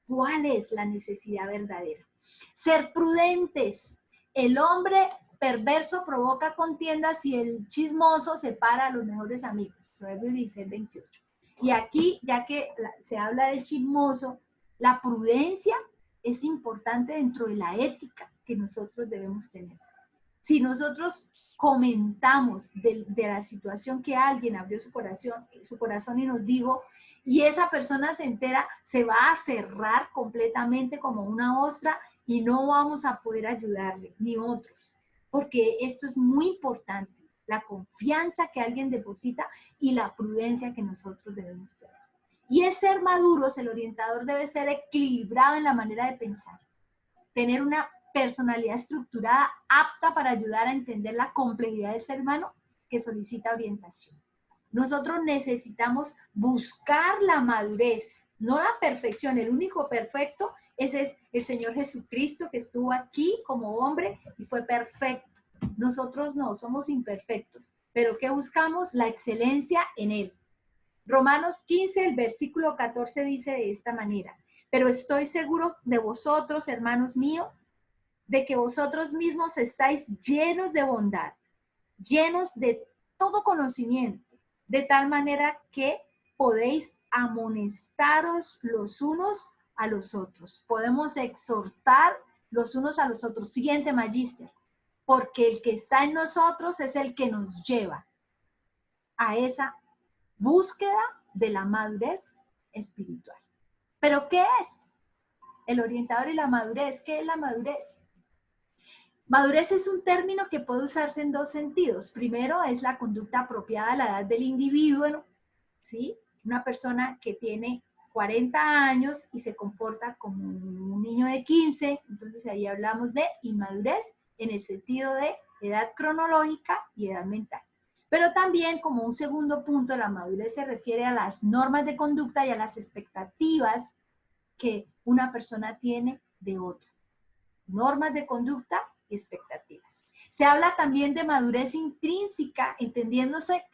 A: cuál es la necesidad verdadera. Ser prudentes. El hombre perverso provoca contiendas y el chismoso separa a los mejores amigos. Proverbios 16:28. Y aquí, ya que se habla del chismoso, la prudencia es importante dentro de la ética que nosotros debemos tener. Si nosotros comentamos de la situación que alguien abrió su corazón y nos dijo, y esa persona se entera, se va a cerrar completamente como una ostra y no vamos a poder ayudarle, ni otros, porque esto es muy importante, la confianza que alguien deposita y la prudencia que nosotros debemos tener. Y el ser maduros, el orientador debe ser equilibrado en la manera de pensar, tener una personalidad estructurada apta para ayudar a entender la complejidad del ser humano que solicita orientación. Nosotros necesitamos buscar la madurez, no la perfección. El único perfecto es el Señor Jesucristo, que estuvo aquí como hombre y fue perfecto. Nosotros no, somos imperfectos, pero ¿qué buscamos? La excelencia en Él. Romanos 15, el versículo 14 dice de esta manera: pero estoy seguro de vosotros, hermanos míos, de que vosotros mismos estáis llenos de bondad, llenos de todo conocimiento, de tal manera que podéis amonestaros los unos a los otros. Podemos exhortar los unos a los otros. Siguiente, magíster. Porque el que está en nosotros es el que nos lleva a esa búsqueda de la madurez espiritual. ¿Pero qué es el orientador y la madurez? ¿Qué es la madurez? Madurez es un término que puede usarse en dos sentidos. Primero, es la conducta apropiada a la edad del individuo, ¿sí? Una persona que tiene 40 años y se comporta como un niño de 15, entonces ahí hablamos de inmadurez en el sentido de edad cronológica y edad mental. Pero también, como un segundo punto, la madurez se refiere a las normas de conducta y a las expectativas que una persona tiene de otra. Normas de conducta y expectativas. Se habla también de madurez intrínseca, entendiéndose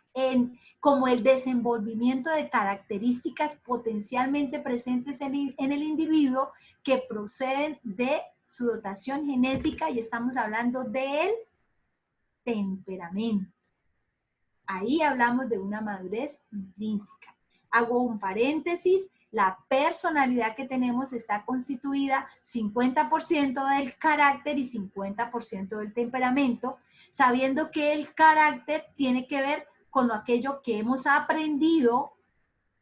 A: como el desenvolvimiento de características potencialmente presentes en el individuo que proceden de su dotación genética, y estamos hablando del temperamento. Ahí hablamos de una madurez intrínseca. Hago un paréntesis. La personalidad que tenemos está constituida 50% del carácter y 50% del temperamento, sabiendo que el carácter tiene que ver con aquello que hemos aprendido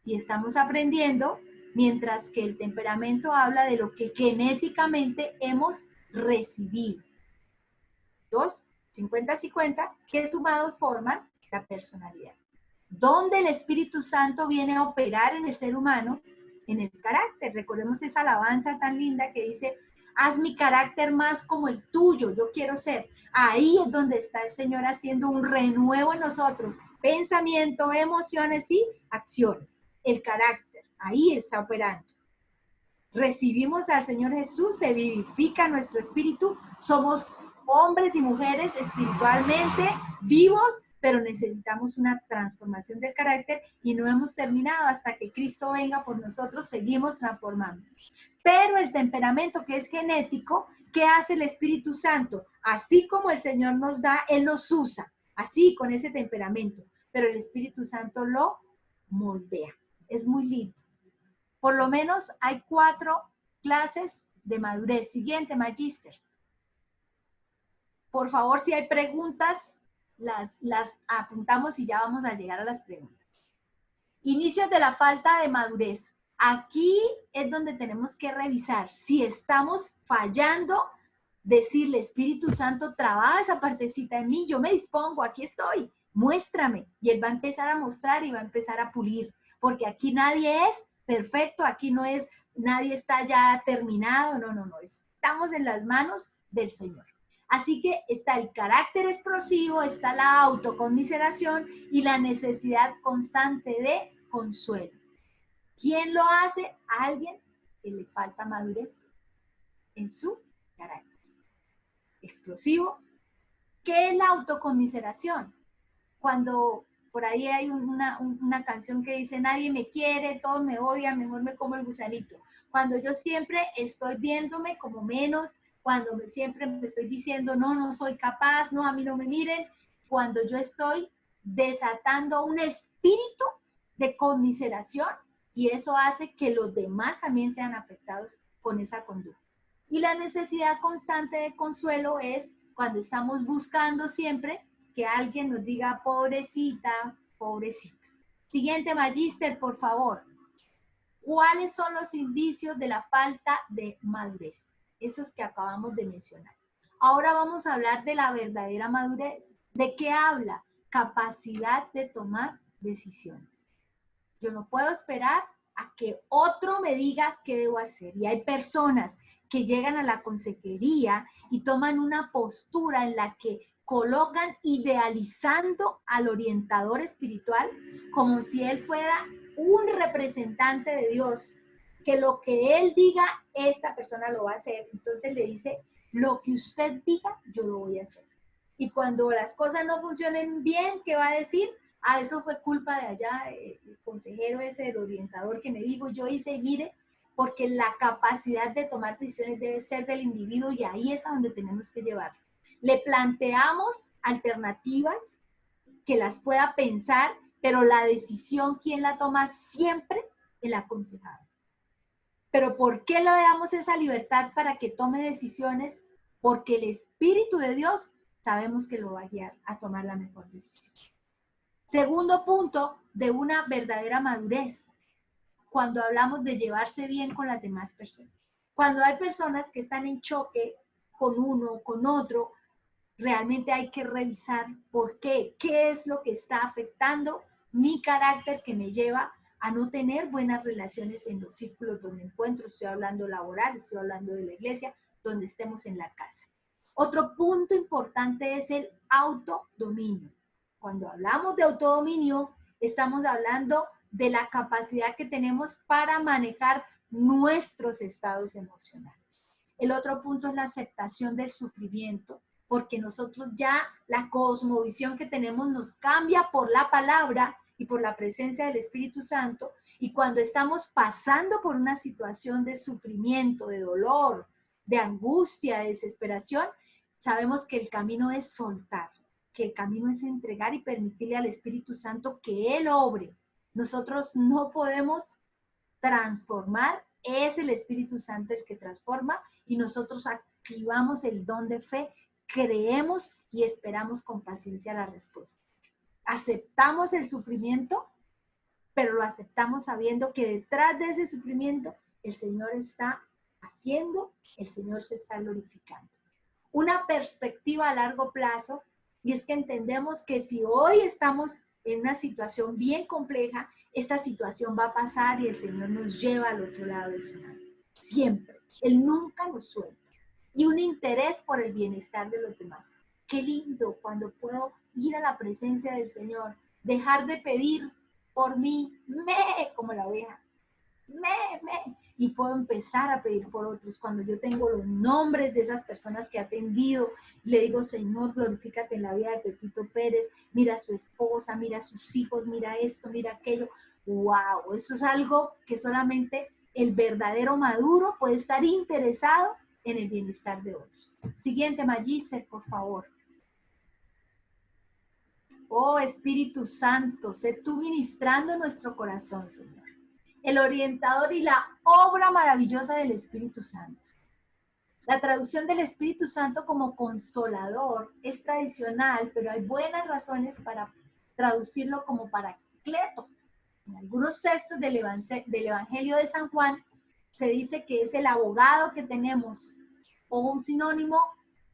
A: y estamos aprendiendo, mientras que el temperamento habla de lo que genéticamente hemos recibido. Dos, 50-50, que sumados forman la personalidad. Donde el Espíritu Santo viene a operar en el ser humano, en el carácter. Recordemos esa alabanza tan linda que dice: haz mi carácter más como el tuyo, yo quiero ser. Ahí es donde está el Señor haciendo un renuevo en nosotros, pensamiento, emociones y acciones. El carácter, ahí está operando. Recibimos al Señor Jesús, se vivifica nuestro espíritu, somos hombres y mujeres espiritualmente vivos, pero necesitamos una transformación del carácter y no hemos terminado. Hasta que Cristo venga por nosotros, seguimos transformándonos. Pero el temperamento, que es genético, ¿qué hace el Espíritu Santo? Así como el Señor nos da, Él nos usa, así con ese temperamento, pero el Espíritu Santo lo moldea. Es muy lindo. Por lo menos hay 4 clases de madurez. Siguiente, magíster. Por favor, si hay preguntas, las apuntamos y ya vamos a llegar a las preguntas. Inicios de la falta de madurez. Aquí es donde tenemos que revisar si estamos fallando, decirle: Espíritu Santo, trabaja esa partecita en mí, yo me dispongo, aquí estoy, muéstrame. Y Él va a empezar a mostrar y va a empezar a pulir, porque aquí nadie es perfecto, aquí no es, nadie está ya terminado, no, estamos en las manos del Señor. Así que está el carácter explosivo, está la autoconmiseración y la necesidad constante de consuelo. ¿Quién lo hace? Alguien que le falta madurez en su carácter. Explosivo. ¿Qué es la autoconmiseración? Cuando por ahí hay una canción que dice: nadie me quiere, todos me odian, mejor me como el gusanito. Cuando yo siempre estoy viéndome como menos, cuando siempre me estoy diciendo: no soy capaz, no, a mí no me miren. Cuando yo estoy desatando un espíritu de conmiseración, y eso hace que los demás también sean afectados con esa conducta. Y la necesidad constante de consuelo es cuando estamos buscando siempre que alguien nos diga pobrecita, pobrecito. Siguiente, magíster, por favor. ¿Cuáles son los indicios de la falta de madurez? Esos que acabamos de mencionar. Ahora vamos a hablar de la verdadera madurez. ¿De qué habla? Capacidad de tomar decisiones. Yo no puedo esperar a que otro me diga qué debo hacer. Y hay personas que llegan a la consejería y toman una postura en la que colocan idealizando al orientador espiritual como si él fuera un representante de Dios, que lo que él diga, esta persona lo va a hacer. Entonces le dice, lo que usted diga, yo lo voy a hacer. Y cuando las cosas no funcionen bien, ¿qué va a decir? Ah, eso fue culpa de allá, el consejero ese, el orientador que me dijo, yo hice, mire, porque la capacidad de tomar decisiones debe ser del individuo y ahí es a donde tenemos que llevarlo. Le planteamos alternativas que las pueda pensar, pero la decisión, ¿quién la toma siempre? El aconsejado. Pero ¿por qué le damos esa libertad para que tome decisiones? Porque el Espíritu de Dios sabemos que lo va a guiar a tomar la mejor decisión. Segundo punto de una verdadera madurez, cuando hablamos de llevarse bien con las demás personas. Cuando hay personas que están en choque con uno, con otro, realmente hay que revisar por qué es lo que está afectando mi carácter que me lleva a no tener buenas relaciones en los círculos donde encuentro. Estoy hablando laboral, estoy hablando de la iglesia, donde estemos en la casa. Otro punto importante es el autodominio. Cuando hablamos de autodominio, estamos hablando de la capacidad que tenemos para manejar nuestros estados emocionales. El otro punto es la aceptación del sufrimiento, porque nosotros ya la cosmovisión que tenemos nos cambia por la palabra y por la presencia del Espíritu Santo, y cuando estamos pasando por una situación de sufrimiento, de dolor, de angustia, de desesperación, sabemos que el camino es soltar, que el camino es entregar y permitirle al Espíritu Santo que Él obre. Nosotros no podemos transformar, es el Espíritu Santo el que transforma, y nosotros activamos el don de fe, creemos y esperamos con paciencia la respuesta. Aceptamos el sufrimiento, pero lo aceptamos sabiendo que detrás de ese sufrimiento el Señor está haciendo, el Señor se está glorificando. Una perspectiva a largo plazo, y es que entendemos que si hoy estamos en una situación bien compleja, esta situación va a pasar y el Señor nos lleva al otro lado de su mano. Siempre. Él nunca nos suelta. Y un interés por el bienestar de los demás. Qué lindo cuando puedo ir a la presencia del Señor, dejar de pedir por mí, como la oveja, y puedo empezar a pedir por otros. Cuando yo tengo los nombres de esas personas que he atendido, le digo, Señor, glorifícate en la vida de Pepito Pérez, mira a su esposa, mira a sus hijos, mira esto, mira aquello. ¡Wow! Eso es algo que solamente el verdadero maduro puede estar interesado en el bienestar de otros. Siguiente, magíster, por favor. Oh, Espíritu Santo, sé tú ministrando nuestro corazón, Señor. El orientador y la obra maravillosa del Espíritu Santo. La traducción del Espíritu Santo como consolador es tradicional, pero hay buenas razones para traducirlo como paracleto. En algunos textos del Evangelio de San Juan se dice que es el abogado que tenemos, o un sinónimo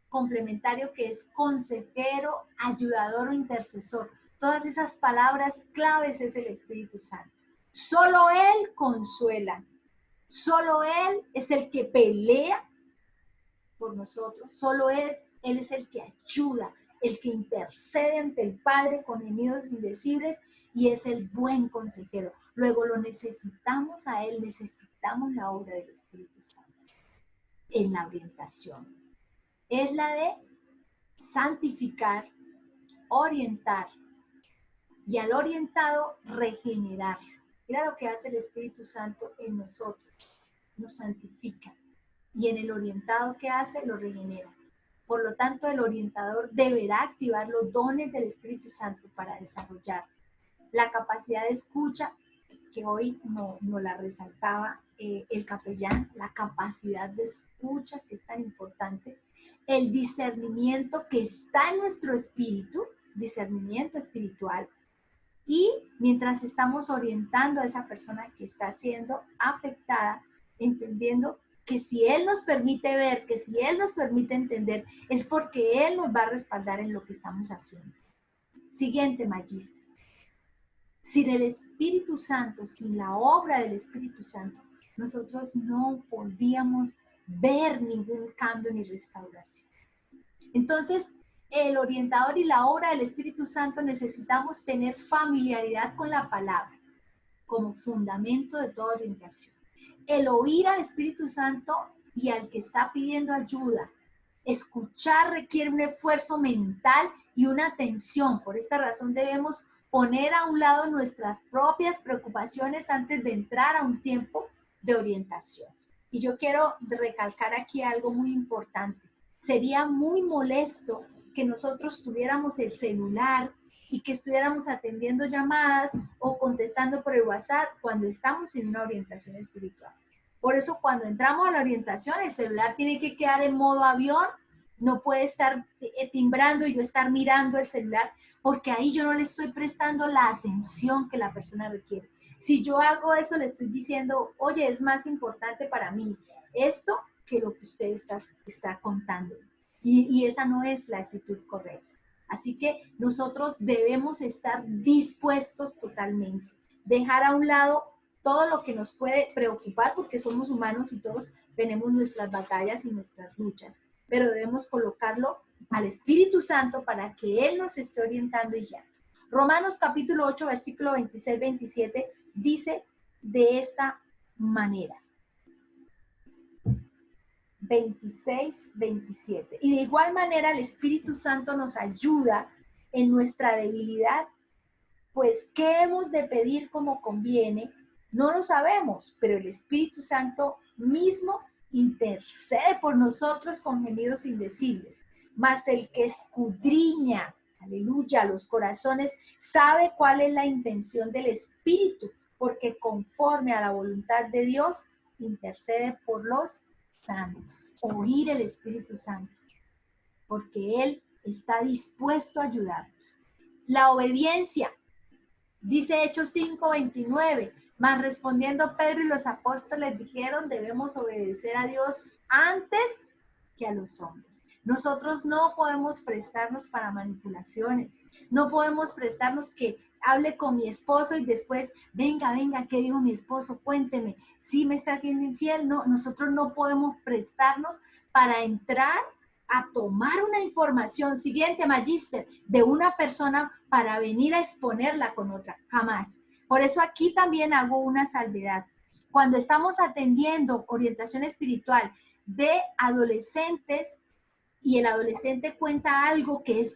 A: complementario que es consejero, ayudador o intercesor. Todas esas palabras claves es el Espíritu Santo. Solo Él consuela, solo Él es el que pelea por nosotros, solo Él es el que ayuda, el que intercede ante el Padre con gemidos indecibles, y es el buen consejero. Luego lo necesitamos a Él, necesitamos la obra del Espíritu Santo en la orientación. Es la de santificar, orientar, y al orientado regenerar. Mira lo que hace el Espíritu Santo en nosotros, nos santifica. Y en el orientado, ¿qué hace? Lo regenera. Por lo tanto, el orientador deberá activar los dones del Espíritu Santo para desarrollar la capacidad de escucha, que hoy no la resaltaba el capellán, la capacidad de escucha que es tan importante, el discernimiento que está en nuestro espíritu, discernimiento espiritual, y mientras estamos orientando a esa persona que está siendo afectada, entendiendo que si Él nos permite ver, que si Él nos permite entender, es porque Él nos va a respaldar en lo que estamos haciendo. Siguiente, magíster. Sin el Espíritu Santo, sin la obra del Espíritu Santo, nosotros no podíamos ver ningún cambio ni restauración. Entonces, el orientador y la obra del Espíritu Santo necesitamos tener familiaridad con la palabra como fundamento de toda orientación. El oír al Espíritu Santo y al que está pidiendo ayuda. Escuchar requiere un esfuerzo mental y una atención. Por esta razón debemos poner a un lado nuestras propias preocupaciones antes de entrar a un tiempo de orientación. Y yo quiero recalcar aquí algo muy importante. Sería muy molesto que nosotros tuviéramos el celular y que estuviéramos atendiendo llamadas o contestando por el WhatsApp cuando estamos en una orientación espiritual. Por eso cuando entramos a la orientación, el celular tiene que quedar en modo avión, no puede estar timbrando y yo estar mirando el celular, porque ahí yo no le estoy prestando la atención que la persona requiere. Si yo hago eso, le estoy diciendo, oye, es más importante para mí esto que lo que usted está contando. Y esa no es la actitud correcta. Así que nosotros debemos estar dispuestos totalmente, dejar a un lado todo lo que nos puede preocupar, porque somos humanos y todos tenemos nuestras batallas y nuestras luchas, pero debemos colocarlo al Espíritu Santo para que Él nos esté orientando y guiando. Romanos capítulo 8, versículo 26-27 dice de esta manera. 26-27. Y de igual manera el Espíritu Santo nos ayuda en nuestra debilidad, pues ¿qué hemos de pedir como conviene? No lo sabemos, pero el Espíritu Santo mismo intercede por nosotros con gemidos indecibles. Mas el que escudriña, aleluya, los corazones, sabe cuál es la intención del Espíritu, porque conforme a la voluntad de Dios, intercede por los santos. Oír el Espíritu Santo, porque Él está dispuesto a ayudarnos. La obediencia, dice Hechos 5:29, mas respondiendo Pedro y los apóstoles dijeron, debemos obedecer a Dios antes que a los hombres. Nosotros no podemos prestarnos para manipulaciones, no podemos prestarnos que hable con mi esposo y después, venga, ¿qué dijo mi esposo? Cuénteme, ¿sí me está siendo infiel? No, nosotros no podemos prestarnos para entrar a tomar una información, siguiente, magíster, de una persona para venir a exponerla con otra, jamás. Por eso aquí también hago una salvedad. Cuando estamos atendiendo orientación espiritual de adolescentes y el adolescente cuenta algo que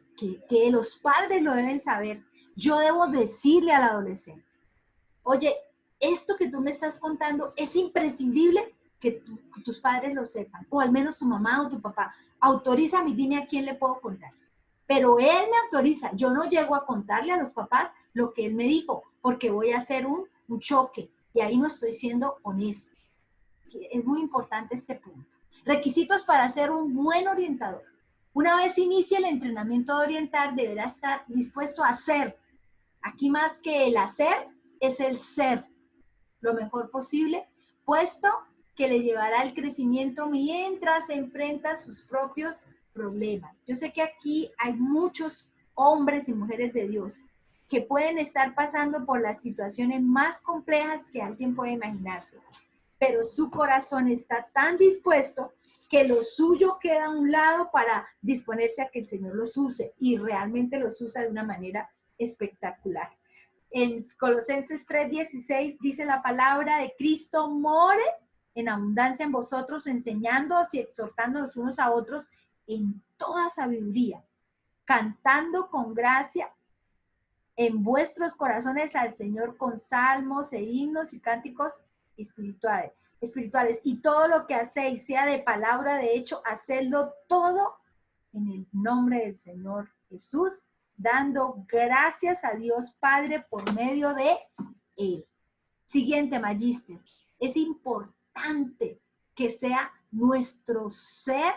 A: los padres lo deben saber, yo debo decirle al adolescente, oye, esto que tú me estás contando es imprescindible que tus padres lo sepan, o al menos tu mamá o tu papá. Autorízame y dime a quién le puedo contar. Pero él me autoriza, yo no llego a contarle a los papás lo que él me dijo, porque voy a hacer un choque, y ahí no estoy siendo honesto. Es muy importante este punto. Requisitos para ser un buen orientador. Una vez inicie el entrenamiento de orientar, deberá estar dispuesto a hacer. Aquí más que el hacer, es el ser lo mejor posible, puesto que le llevará el crecimiento mientras enfrenta sus propios problemas. Yo sé que aquí hay muchos hombres y mujeres de Dios que pueden estar pasando por las situaciones más complejas que alguien puede imaginarse, pero su corazón está tan dispuesto que lo suyo queda a un lado para disponerse a que el Señor los use, y realmente los usa de una manera espectacular. En Colosenses 3:16 dice la palabra de Cristo, more en abundancia en vosotros, enseñándoos y exhortándonos unos a otros en toda sabiduría, cantando con gracia en vuestros corazones al Señor con salmos e himnos y cánticos espirituales. Y todo lo que hacéis, sea de palabra, de hecho, hacedlo todo en el nombre del Señor Jesús, dando gracias a Dios Padre por medio de Él. Siguiente, magíster. Es importante que sea nuestro ser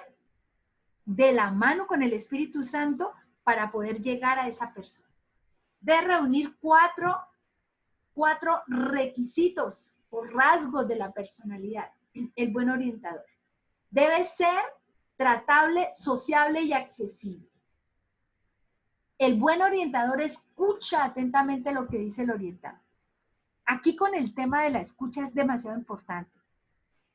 A: de la mano con el Espíritu Santo para poder llegar a esa persona. De reunir cuatro requisitos o rasgos de la personalidad. El buen orientador. Debe ser tratable, sociable y accesible. El buen orientador escucha atentamente lo que dice el orientador. Aquí con el tema de la escucha es demasiado importante,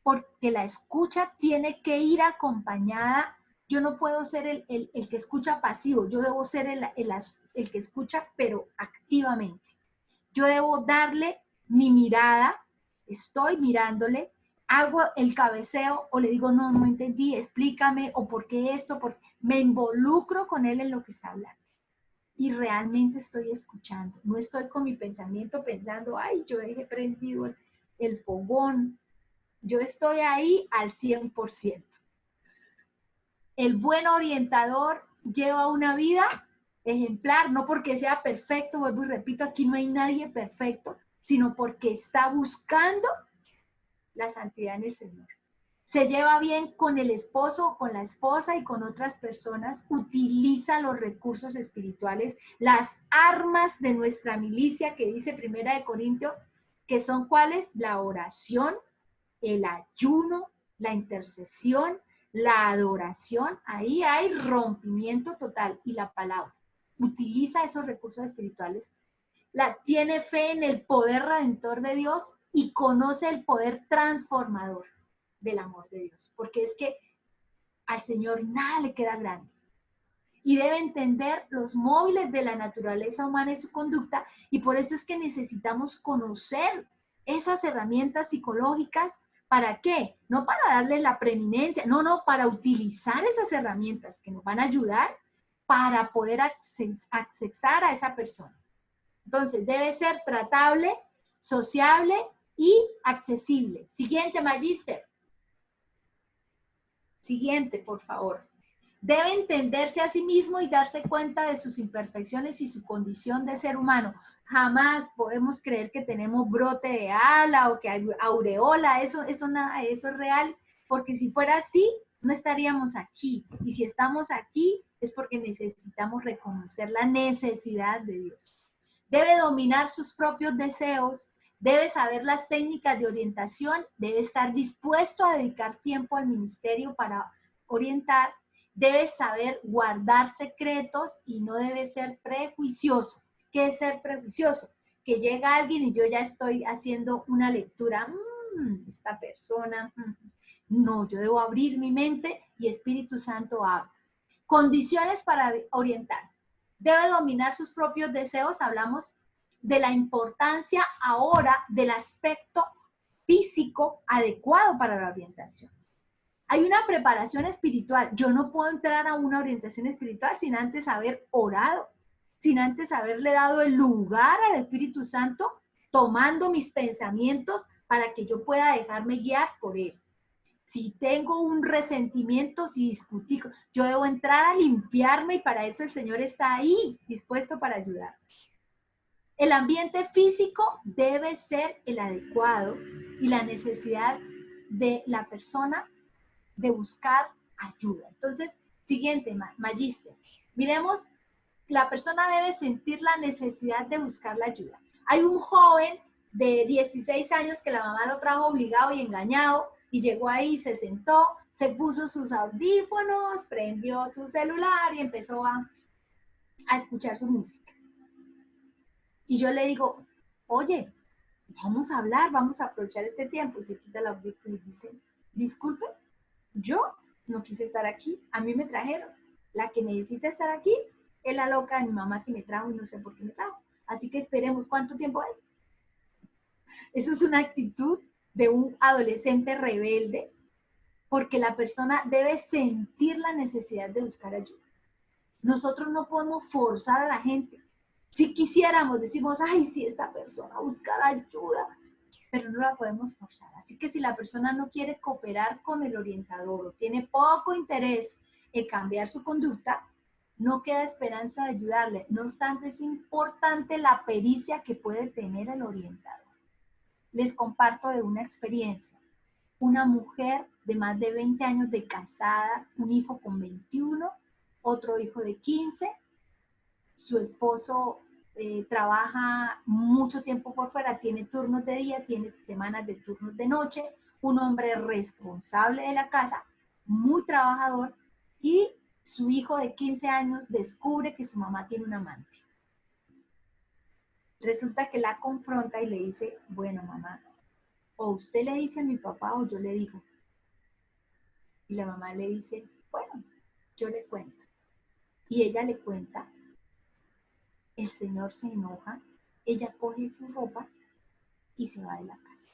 A: porque la escucha tiene que ir acompañada. Yo no puedo ser el que escucha pasivo, yo debo ser el que escucha, pero activamente. Yo debo darle mi mirada, estoy mirándole, hago el cabeceo o le digo, no, no entendí, explícame, o por qué esto, me involucro con él en lo que está hablando. Y realmente estoy escuchando, no estoy con mi pensamiento pensando, ay, yo dejé prendido el fogón. Yo estoy ahí al 100%. El buen orientador lleva una vida ejemplar, no porque sea perfecto, vuelvo y repito, aquí no hay nadie perfecto, sino porque está buscando la santidad en el Señor. Se lleva bien con el esposo, con la esposa y con otras personas, utiliza los recursos espirituales, las armas de nuestra milicia, que dice Primera de Corintios, que son cuáles: la oración, el ayuno, la intercesión, la adoración. Ahí hay rompimiento total. Y la palabra. Utiliza esos recursos espirituales. Tiene fe en el poder redentor de Dios y conoce el poder transformador del amor de Dios. Porque es que al Señor nada le queda grande. Y debe entender los móviles de la naturaleza humana y su conducta. Y por eso es que necesitamos conocer esas herramientas psicológicas. ¿Para qué? No para darle la preeminencia, no, para utilizar esas herramientas que nos van a ayudar para poder accesar a esa persona. Entonces, debe ser tratable, sociable y accesible. Siguiente, magíster. Siguiente, por favor. Debe entenderse a sí mismo y darse cuenta de sus imperfecciones y su condición de ser humano. Jamás podemos creer que tenemos brote de ala o que hay aureola, nada, eso es real, porque si fuera así, no estaríamos aquí. Y si estamos aquí, es porque necesitamos reconocer la necesidad de Dios. Debe dominar sus propios deseos, debe saber las técnicas de orientación, debe estar dispuesto a dedicar tiempo al ministerio para orientar, debe saber guardar secretos y no debe ser prejuicioso. ¿Qué es ser prejuicioso? Que llega alguien y yo ya estoy haciendo una lectura, esta persona, no, yo debo abrir mi mente y Espíritu Santo habla. Condiciones para orientar. Debe dominar sus propios deseos. Hablamos de la importancia ahora del aspecto físico adecuado para la orientación. Hay una preparación espiritual. Yo no puedo entrar a una orientación espiritual sin antes haber orado, sin antes haberle dado el lugar al Espíritu Santo, tomando mis pensamientos para que yo pueda dejarme guiar por él. Si tengo un resentimiento, si discutí, yo debo entrar a limpiarme y para eso el Señor está ahí, dispuesto para ayudar. El ambiente físico debe ser el adecuado y la necesidad de la persona de buscar ayuda. Entonces, siguiente, magíster. Miremos, la persona debe sentir la necesidad de buscar la ayuda. Hay un joven de 16 años que la mamá lo trajo obligado y engañado y llegó ahí, se sentó, se puso sus audífonos, prendió su celular y empezó a escuchar su música. Y yo le digo, oye, vamos a hablar, vamos a aprovechar este tiempo. Y se quita el audífono y dice, disculpe, yo no quise estar aquí, a mí me trajeron. La que necesita estar aquí es la loca de mi mamá que me trajo y no sé por qué me trajo. Así que esperemos, ¿cuánto tiempo es? Eso es una actitud de un adolescente rebelde, porque la persona debe sentir la necesidad de buscar ayuda. Nosotros no podemos forzar a la gente. Si quisiéramos, decimos, ay, sí, esta persona buscar ayuda, pero no la podemos forzar. Así que si la persona no quiere cooperar con el orientador o tiene poco interés en cambiar su conducta, no queda esperanza de ayudarle. No obstante, es importante la pericia que puede tener el orientador. Les comparto de una experiencia. Una mujer de más de 20 años de casada, un hijo con 21, otro hijo de 15. Su esposo trabaja mucho tiempo por fuera, tiene turnos de día, tiene semanas de turnos de noche, un hombre responsable de la casa, muy trabajador, y su hijo de 15 años descubre que su mamá tiene un amante. Resulta que la confronta y le dice, bueno, mamá, o usted le dice a mi papá o yo le digo. Y la mamá le dice, bueno, yo le cuento. Y ella le cuenta, el señor se enoja, ella coge su ropa y se va de la casa.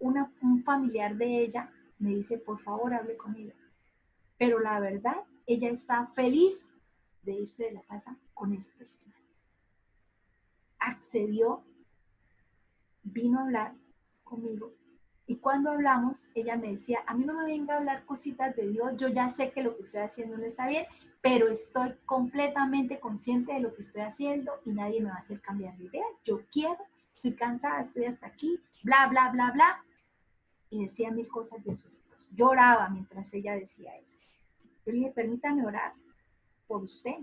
A: Un familiar de ella me dice, por favor, hable con ella. Pero la verdad, ella está feliz de irse de la casa con esa persona. Accedió, vino a hablar conmigo. Y cuando hablamos, ella me decía, a mí no me venga a hablar cositas de Dios, yo ya sé que lo que estoy haciendo no está bien, pero estoy completamente consciente de lo que estoy haciendo y nadie me va a hacer cambiar de idea. Yo quiero, estoy cansada, estoy hasta aquí, bla, bla, bla, bla. Y decía mil cosas de su esposo. Lloraba mientras ella decía eso. Yo le dije, permítame orar por usted.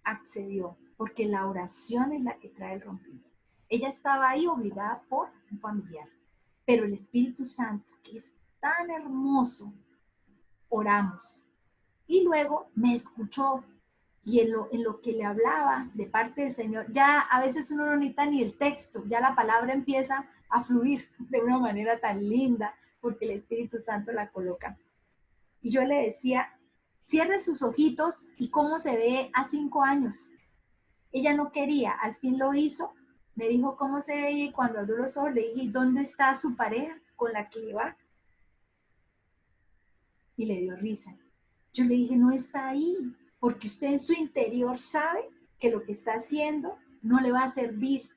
A: Accedió, porque la oración es la que trae el rompimiento. Ella estaba ahí obligada por un familiar, pero el Espíritu Santo, que es tan hermoso, oramos. Y luego me escuchó, y en lo que le hablaba de parte del Señor, ya a veces uno no necesita ni el texto, ya la palabra empieza a fluir de una manera tan linda, porque el Espíritu Santo la coloca. Y yo le decía, cierre sus ojitos y cómo se ve a 5 años. Ella no quería, al fin lo hizo, me dijo cómo se veía y cuando abrió los ojos le dije, ¿dónde está su pareja con la que va? Y le dio risa. Yo le dije, no está ahí, porque usted en su interior sabe que lo que está haciendo no le va a servir,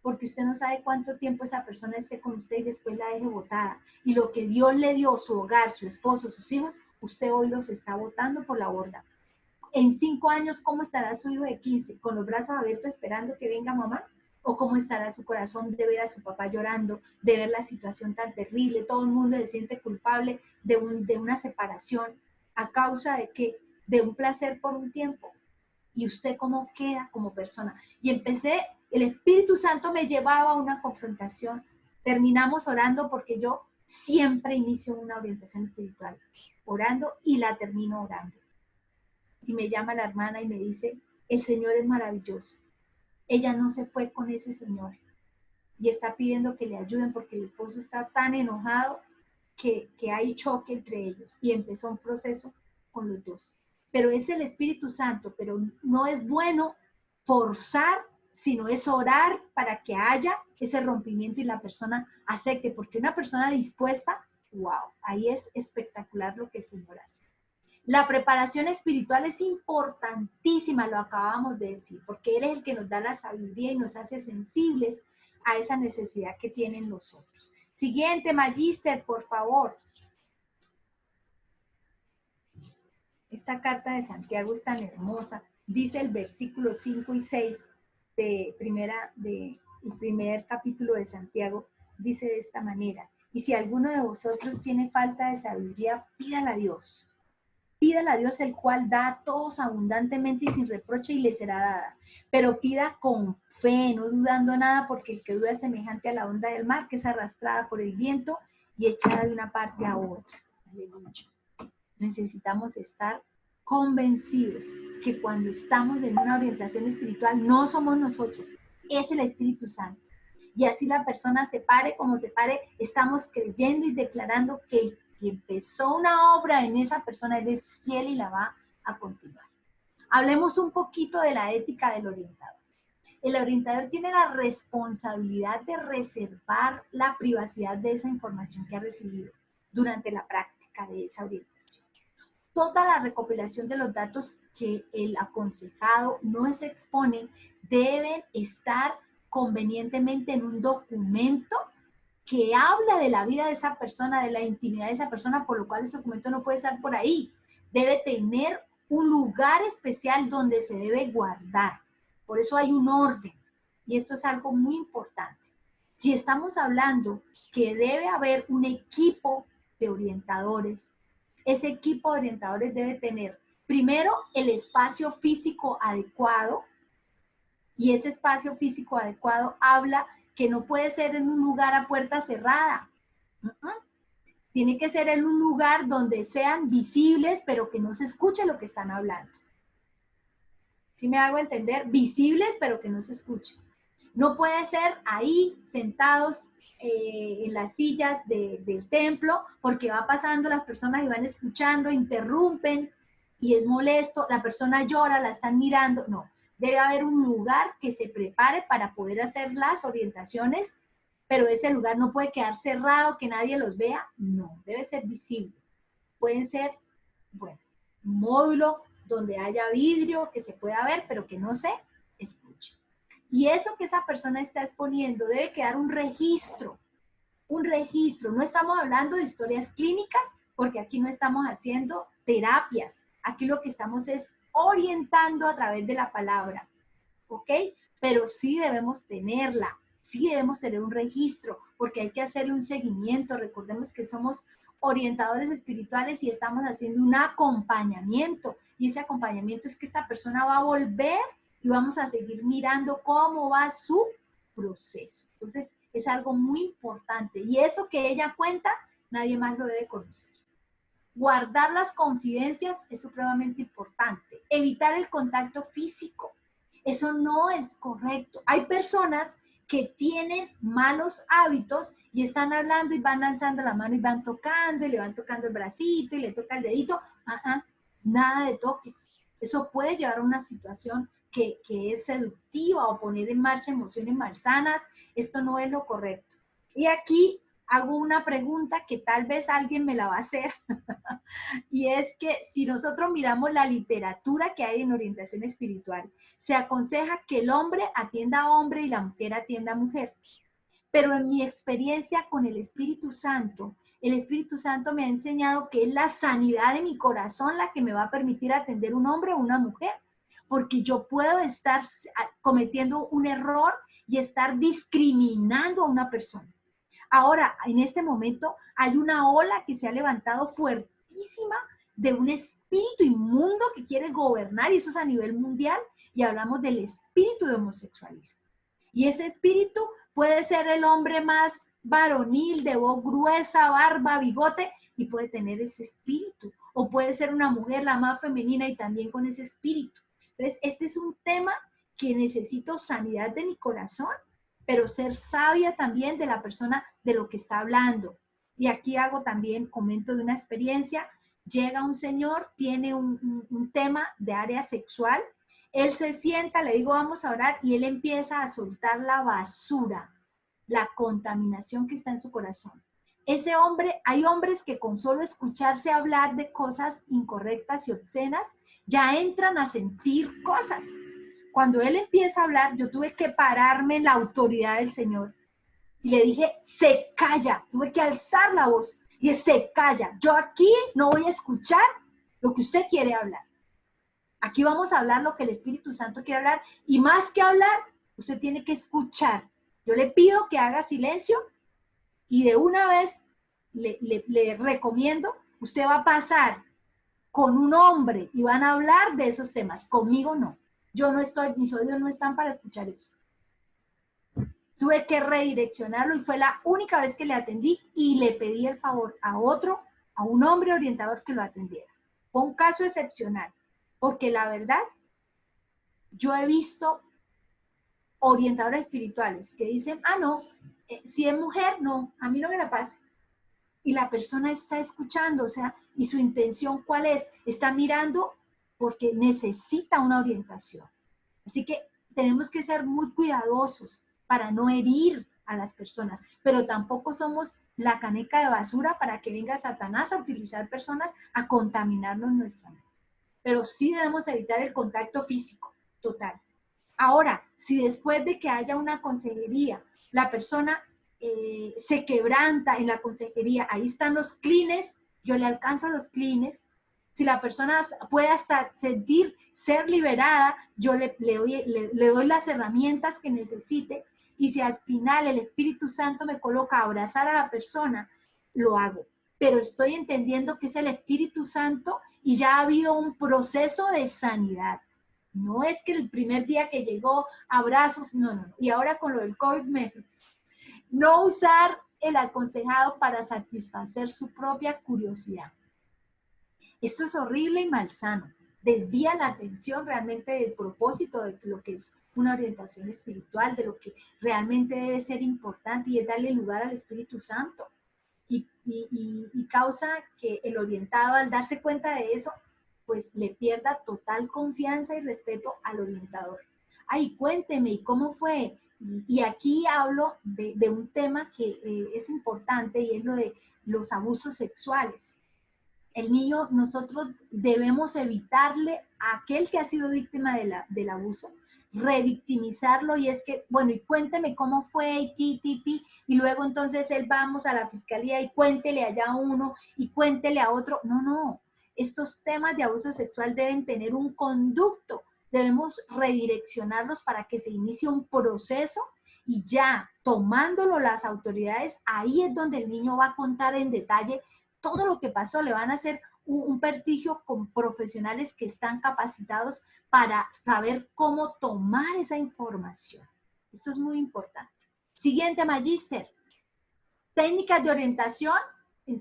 A: porque usted no sabe cuánto tiempo esa persona esté con usted y después la deje botada. Y lo que Dios le dio, su hogar, su esposo, sus hijos, usted hoy los está botando por la borda. En 5 años, ¿cómo estará su hijo de 15? ¿Con los brazos abiertos esperando que venga mamá? ¿O cómo estará su corazón de ver a su papá llorando, de ver la situación tan terrible? Todo el mundo se siente culpable de una separación a causa de qué? De un placer por un tiempo. ¿Y usted cómo queda como persona? Y el Espíritu Santo me llevaba a una confrontación. Terminamos orando porque yo siempre inicio una orientación espiritual, orando y la termino orando. Y me llama la hermana y me dice, el Señor es maravilloso. Ella no se fue con ese señor y está pidiendo que le ayuden porque el esposo está tan enojado que hay choque entre ellos. Y empezó un proceso con los dos. Pero es el Espíritu Santo, pero no es bueno forzar, sino es orar para que haya ese rompimiento y la persona acepte, porque una persona dispuesta, wow, ahí es espectacular lo que el Señor hace. La preparación espiritual es importantísima, lo acabamos de decir, porque Él es el que nos da la sabiduría y nos hace sensibles a esa necesidad que tienen los otros. Siguiente, Magíster, por favor. Esta carta de Santiago es tan hermosa. Dice el versículo 5 y 6 del primer capítulo de Santiago, dice de esta manera, y si alguno de vosotros tiene falta de sabiduría, pídala a Dios. Pídala a Dios, el cual da a todos abundantemente y sin reproche, y le será dada. Pero pida con fe, no dudando nada, porque el que duda es semejante a la onda del mar, que es arrastrada por el viento y echada de una parte a otra. Aleluya. Necesitamos estar convencidos que cuando estamos en una orientación espiritual, no somos nosotros, es el Espíritu Santo. Y así la persona se pare como se pare, estamos creyendo y declarando que el que empezó una obra en esa persona, él es fiel y la va a continuar. Hablemos un poquito de la ética del orientador. El orientador tiene la responsabilidad de reservar la privacidad de esa información que ha recibido durante la práctica de esa orientación. Toda la recopilación de los datos que el aconsejado nos expone deben estar convenientemente en un documento que habla de la vida de esa persona, de la intimidad de esa persona, por lo cual ese documento no puede estar por ahí. Debe tener un lugar especial donde se debe guardar. Por eso hay un orden. Y esto es algo muy importante. Si estamos hablando que debe haber un equipo de orientadores, ese equipo de orientadores debe tener primero el espacio físico adecuado, y ese espacio físico adecuado habla que no puede ser en un lugar a puerta cerrada. Tiene que ser en un lugar donde sean visibles, pero que no se escuche lo que están hablando. ¿Sí me hago entender? Visibles, pero que no se escuche. No puede ser ahí sentados en las sillas del templo, porque va pasando las personas y van escuchando, interrumpen y es molesto, la persona llora, la están mirando. No, debe haber un lugar que se prepare para poder hacer las orientaciones, pero ese lugar no puede quedar cerrado, que nadie los vea. No, debe ser visible. Pueden ser, bueno, un módulo donde haya vidrio, que se pueda ver, pero que no se escuche. Y eso que esa persona está exponiendo debe quedar un registro. No estamos hablando de historias clínicas, porque aquí no estamos haciendo terapias. Aquí lo que estamos es orientando a través de la palabra, ¿ok? Pero sí debemos tenerla, sí debemos tener un registro, porque hay que hacerle un seguimiento. Recordemos que somos orientadores espirituales y estamos haciendo un acompañamiento. Y ese acompañamiento es que esta persona va a volver y vamos a seguir mirando cómo va su proceso. Entonces, es algo muy importante. Y eso que ella cuenta, nadie más lo debe conocer. Guardar las confidencias es supremamente importante. Evitar el contacto físico. Eso no es correcto. Hay personas que tienen malos hábitos y están hablando y van lanzando la mano y van tocando y le van tocando el bracito y le toca el dedito. Nada de toques. Eso puede llevar a una situación que es seductiva o poner en marcha emociones malsanas. Esto no es lo correcto. Y aquí hago una pregunta que tal vez alguien me la va a hacer. Y es que si nosotros miramos la literatura que hay en orientación espiritual, se aconseja que el hombre atienda a hombre y la mujer atienda a mujer. Pero en mi experiencia con el Espíritu Santo me ha enseñado que es la sanidad de mi corazón la que me va a permitir atender un hombre o una mujer. Porque yo puedo estar cometiendo un error y estar discriminando a una persona. Ahora, en este momento, hay una ola que se ha levantado fuertísima de un espíritu inmundo que quiere gobernar, y eso es a nivel mundial, y hablamos del espíritu de homosexualismo. Y ese espíritu puede ser el hombre más varonil, de voz gruesa, barba, bigote, y puede tener ese espíritu. O puede ser una mujer la más femenina y también con ese espíritu. Entonces, este es un tema que necesito sanidad de mi corazón, pero ser sabia también de la persona de lo que está hablando. Y aquí hago también, comento de una experiencia. Llega un señor, tiene un tema de área sexual, él se sienta, le digo vamos a orar, y él empieza a soltar la basura, la contaminación que está en su corazón. Ese hombre, hay hombres que con solo escucharse hablar de cosas incorrectas y obscenas, ya entran a sentir cosas. Cuando él empieza a hablar, yo tuve que pararme en la autoridad del Señor. Y le dije, se calla. Tuve que alzar la voz. Y se calla. Yo aquí no voy a escuchar lo que usted quiere hablar. Aquí vamos a hablar lo que el Espíritu Santo quiere hablar. Y más que hablar, usted tiene que escuchar. Yo le pido que haga silencio y de una vez le recomiendo, usted va a pasar con un hombre y van a hablar de esos temas. Conmigo no. Yo no estoy, mis oídos no están para escuchar eso. Tuve que redireccionarlo y fue la única vez que le atendí y le pedí el favor a un hombre orientador que lo atendiera. Fue un caso excepcional, porque la verdad, yo he visto orientadores espirituales que dicen, no, si es mujer, no, a mí no me la pase. Y la persona está escuchando, o sea, y su intención, ¿cuál es? Está mirando porque necesita una orientación. Así que tenemos que ser muy cuidadosos para no herir a las personas, pero tampoco somos la caneca de basura para que venga Satanás a utilizar personas a contaminarnos nuestra mente. Pero sí debemos evitar el contacto físico total. Ahora, si después de que haya una consejería, la persona se quebranta en la consejería, ahí están los clines, yo le alcanzo los clines, Si la persona puede hasta sentir ser liberada, yo le doy las herramientas que necesite, y si al final el Espíritu Santo me coloca a abrazar a la persona, lo hago. Pero estoy entendiendo que es el Espíritu Santo y ya ha habido un proceso de sanidad. No es que el primer día que llegó, abrazos, no, no, no. Y ahora con lo del COVID, no usar el aconsejado para satisfacer su propia curiosidad. Esto es horrible y malsano. Desvía la atención realmente del propósito de lo que es una orientación espiritual, de lo que realmente debe ser importante, y es darle lugar al Espíritu Santo. Y causa que el orientado, al darse cuenta de eso, pues le pierda total confianza y respeto al orientador. Ay, cuénteme, ¿y cómo fue? Y aquí hablo de un tema que es importante, y es lo de los abusos sexuales. El niño, nosotros debemos evitarle a aquel que ha sido víctima del abuso, revictimizarlo, y es que, bueno, y cuénteme cómo fue, y luego entonces él vamos a la fiscalía y cuéntele allá a uno y cuéntele a otro. No, no, estos temas de abuso sexual deben tener un conducto, debemos redireccionarlos para que se inicie un proceso, y ya tomándolo las autoridades, ahí es donde el niño va a contar en detalle todo lo que pasó. Le van a hacer un prestigio con profesionales que están capacitados para saber cómo tomar esa información. Esto es muy importante. Siguiente, magíster. Técnicas de orientación.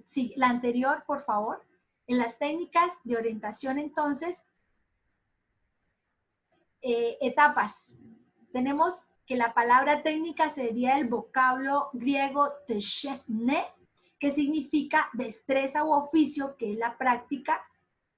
A: Sí, la anterior, por favor. En las técnicas de orientación, entonces, etapas. Tenemos que la palabra técnica sería el vocablo griego techne, que significa destreza u oficio, que es la práctica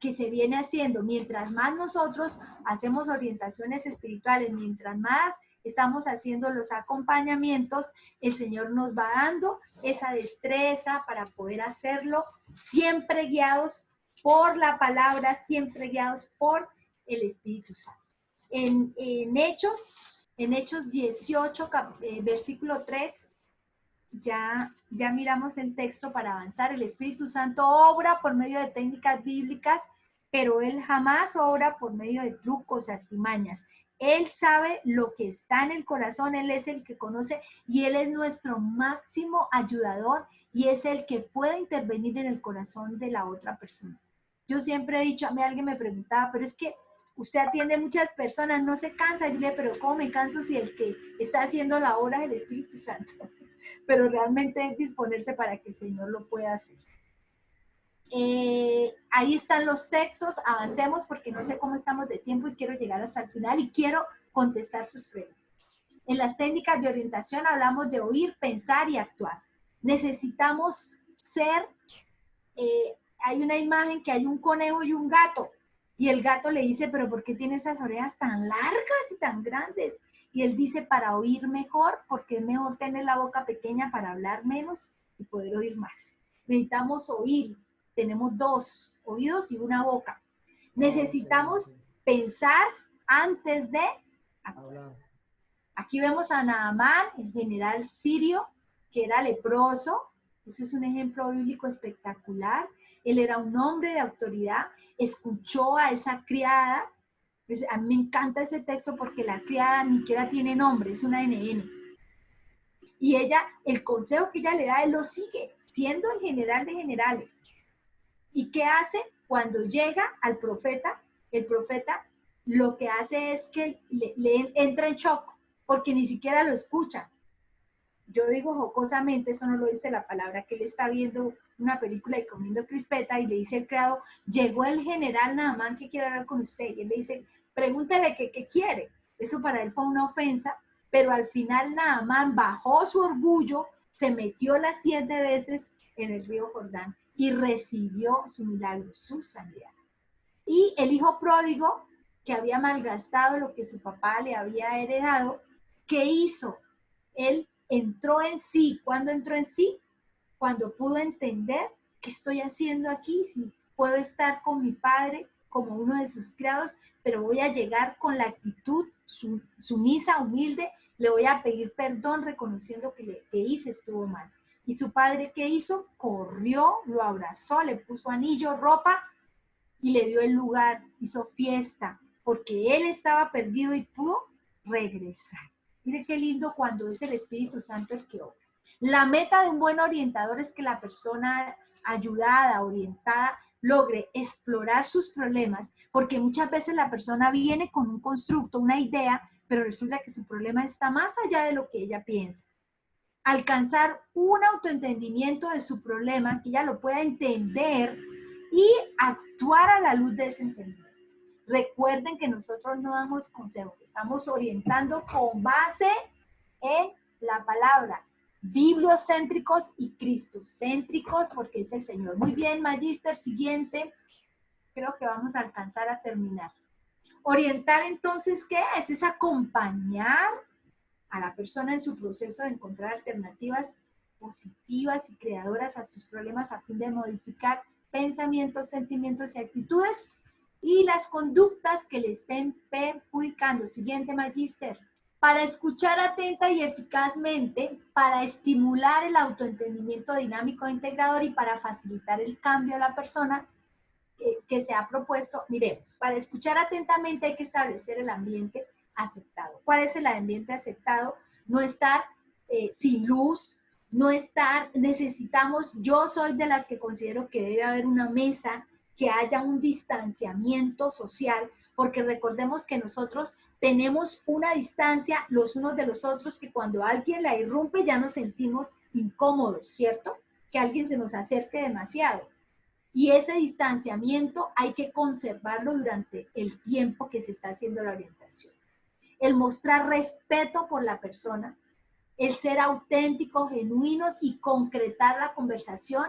A: que se viene haciendo. Mientras más nosotros hacemos orientaciones espirituales, mientras más estamos haciendo los acompañamientos, el Señor nos va dando esa destreza para poder hacerlo, siempre guiados por la palabra, siempre guiados por el Espíritu Santo. En Hechos 18, versículo 3, ya miramos el texto para avanzar. El Espíritu Santo obra por medio de técnicas bíblicas, pero Él jamás obra por medio de trucos, artimañas. Él sabe lo que está en el corazón, Él es el que conoce, y Él es nuestro máximo ayudador, y es el que puede intervenir en el corazón de la otra persona. Yo siempre he dicho, a mí alguien me preguntaba, pero es que usted atiende a muchas personas, no se cansa. Yo le digo, pero ¿cómo me canso si el que está haciendo la obra es el Espíritu Santo? Pero realmente es disponerse para que el Señor lo pueda hacer. Ahí están los textos, avancemos porque no sé cómo estamos de tiempo y quiero llegar hasta el final y quiero contestar sus preguntas. En las técnicas de orientación hablamos de oír, pensar y actuar. Necesitamos ser, hay una imagen que hay un conejo y un gato, y el gato le dice, pero ¿por qué tiene esas orejas tan largas y tan grandes? Y él dice, para oír mejor, porque es mejor tener la boca pequeña para hablar menos y poder oír más. Necesitamos oír. Tenemos dos oídos y una boca. Necesitamos pensar antes de hablar. Aquí vemos a Naamán, el general sirio, que era leproso. Ese es un ejemplo bíblico espectacular. Él era un hombre de autoridad. Escuchó a esa criada. Pues a mí me encanta ese texto porque la criada ni siquiera tiene nombre, es una NN. Y ella, el consejo que ella le da, él lo sigue, siendo el general de generales. ¿Y qué hace? Cuando llega al profeta, el profeta lo que hace es que le entra en shock, porque ni siquiera lo escucha. Yo digo jocosamente, eso no lo dice la palabra, que él está viendo una película y comiendo crispeta, y le dice el criado, llegó el general Naamán que quiere hablar con usted. Y él le dice, pregúntele qué quiere. Eso para él fue una ofensa, pero al final Naamán bajó su orgullo, se metió las 7 veces en el río Jordán y recibió su milagro, su sanidad. Y el hijo pródigo, que había malgastado lo que su papá le había heredado, ¿qué hizo? Él entró en sí. ¿Cuándo entró en sí? Cuando pudo entender qué estoy haciendo aquí, si puedo estar con mi padre como uno de sus criados, pero voy a llegar con la actitud sumisa, humilde, le voy a pedir perdón reconociendo que lo que hice estuvo mal. ¿Y su padre qué hizo? Corrió, lo abrazó, le puso anillo, ropa y le dio el lugar, hizo fiesta, porque él estaba perdido y pudo regresar. Mire qué lindo cuando es el Espíritu Santo el que obra. La meta de un buen orientador es que la persona ayudada, orientada, logre explorar sus problemas, porque muchas veces la persona viene con un constructo, una idea, pero resulta que su problema está más allá de lo que ella piensa. Alcanzar un autoentendimiento de su problema, que ella lo pueda entender y actuar a la luz de ese entendimiento. Recuerden que nosotros no damos consejos, estamos orientando con base en la palabra, bibliocéntricos y cristocéntricos, porque es el Señor. Muy bien, Magíster, siguiente. Creo que vamos a alcanzar a terminar. Orientar, entonces, ¿qué es? Es acompañar a la persona en su proceso de encontrar alternativas positivas y creadoras a sus problemas a fin de modificar pensamientos, sentimientos y actitudes y las conductas que le estén perjudicando. Siguiente, Magíster. Para escuchar atenta y eficazmente, para estimular el autoentendimiento dinámico e integrador y para facilitar el cambio a la persona que se ha propuesto. Miremos, para escuchar atentamente hay que establecer el ambiente aceptado. ¿Cuál es el ambiente aceptado? No estar sin luz, no estar, necesitamos, yo soy de las que considero que debe haber una mesa, que haya un distanciamiento social, porque recordemos que nosotros tenemos una distancia los unos de los otros que cuando alguien la irrumpe ya nos sentimos incómodos, ¿cierto? Que alguien se nos acerque demasiado. Y ese distanciamiento hay que conservarlo durante el tiempo que se está haciendo la orientación. El mostrar respeto por la persona, el ser auténticos, genuinos y concretar la conversación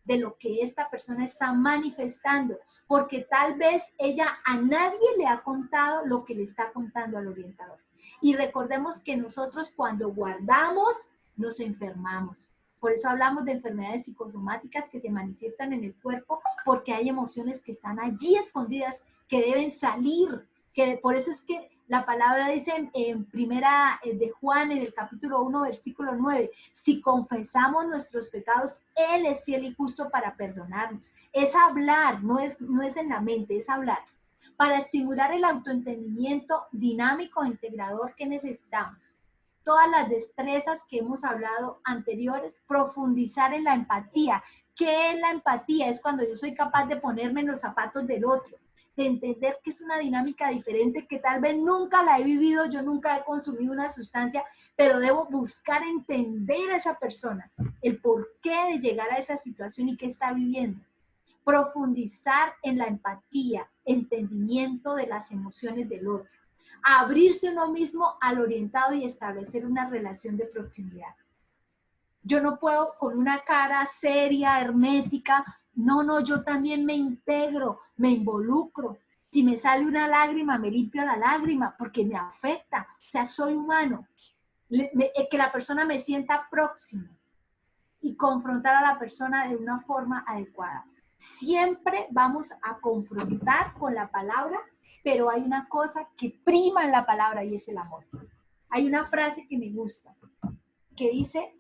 A: de lo que esta persona está manifestando, porque tal vez ella a nadie le ha contado lo que le está contando al orientador. Y recordemos que nosotros cuando guardamos, nos enfermamos. Por eso hablamos de enfermedades psicosomáticas que se manifiestan en el cuerpo, porque hay emociones que están allí escondidas, que deben salir, que por eso es que la palabra dice en primera de Juan, en el capítulo 1, versículo 9, si confesamos nuestros pecados, Él es fiel y justo para perdonarnos. Es hablar, no es en la mente, es hablar. Para estimular el autoentendimiento dinámico e integrador que necesitamos. Todas las destrezas que hemos hablado anteriores, profundizar en la empatía. ¿Qué es la empatía? Es cuando yo soy capaz de ponerme en los zapatos del otro, de entender que es una dinámica diferente, que tal vez nunca la he vivido, yo nunca he consumido una sustancia, pero debo buscar entender a esa persona, el porqué de llegar a esa situación y qué está viviendo. Profundizar en la empatía, entendimiento de las emociones del otro. Abrirse uno mismo al orientado y establecer una relación de proximidad. Yo no puedo con una cara seria, hermética, no, yo también me integro, me involucro. Si me sale una lágrima, me limpio la lágrima porque me afecta. O sea, soy humano. Que la persona me sienta próximo y confrontar a la persona de una forma adecuada. Siempre vamos a confrontar con la palabra, pero hay una cosa que prima en la palabra y es el amor. Hay una frase que me gusta, que dice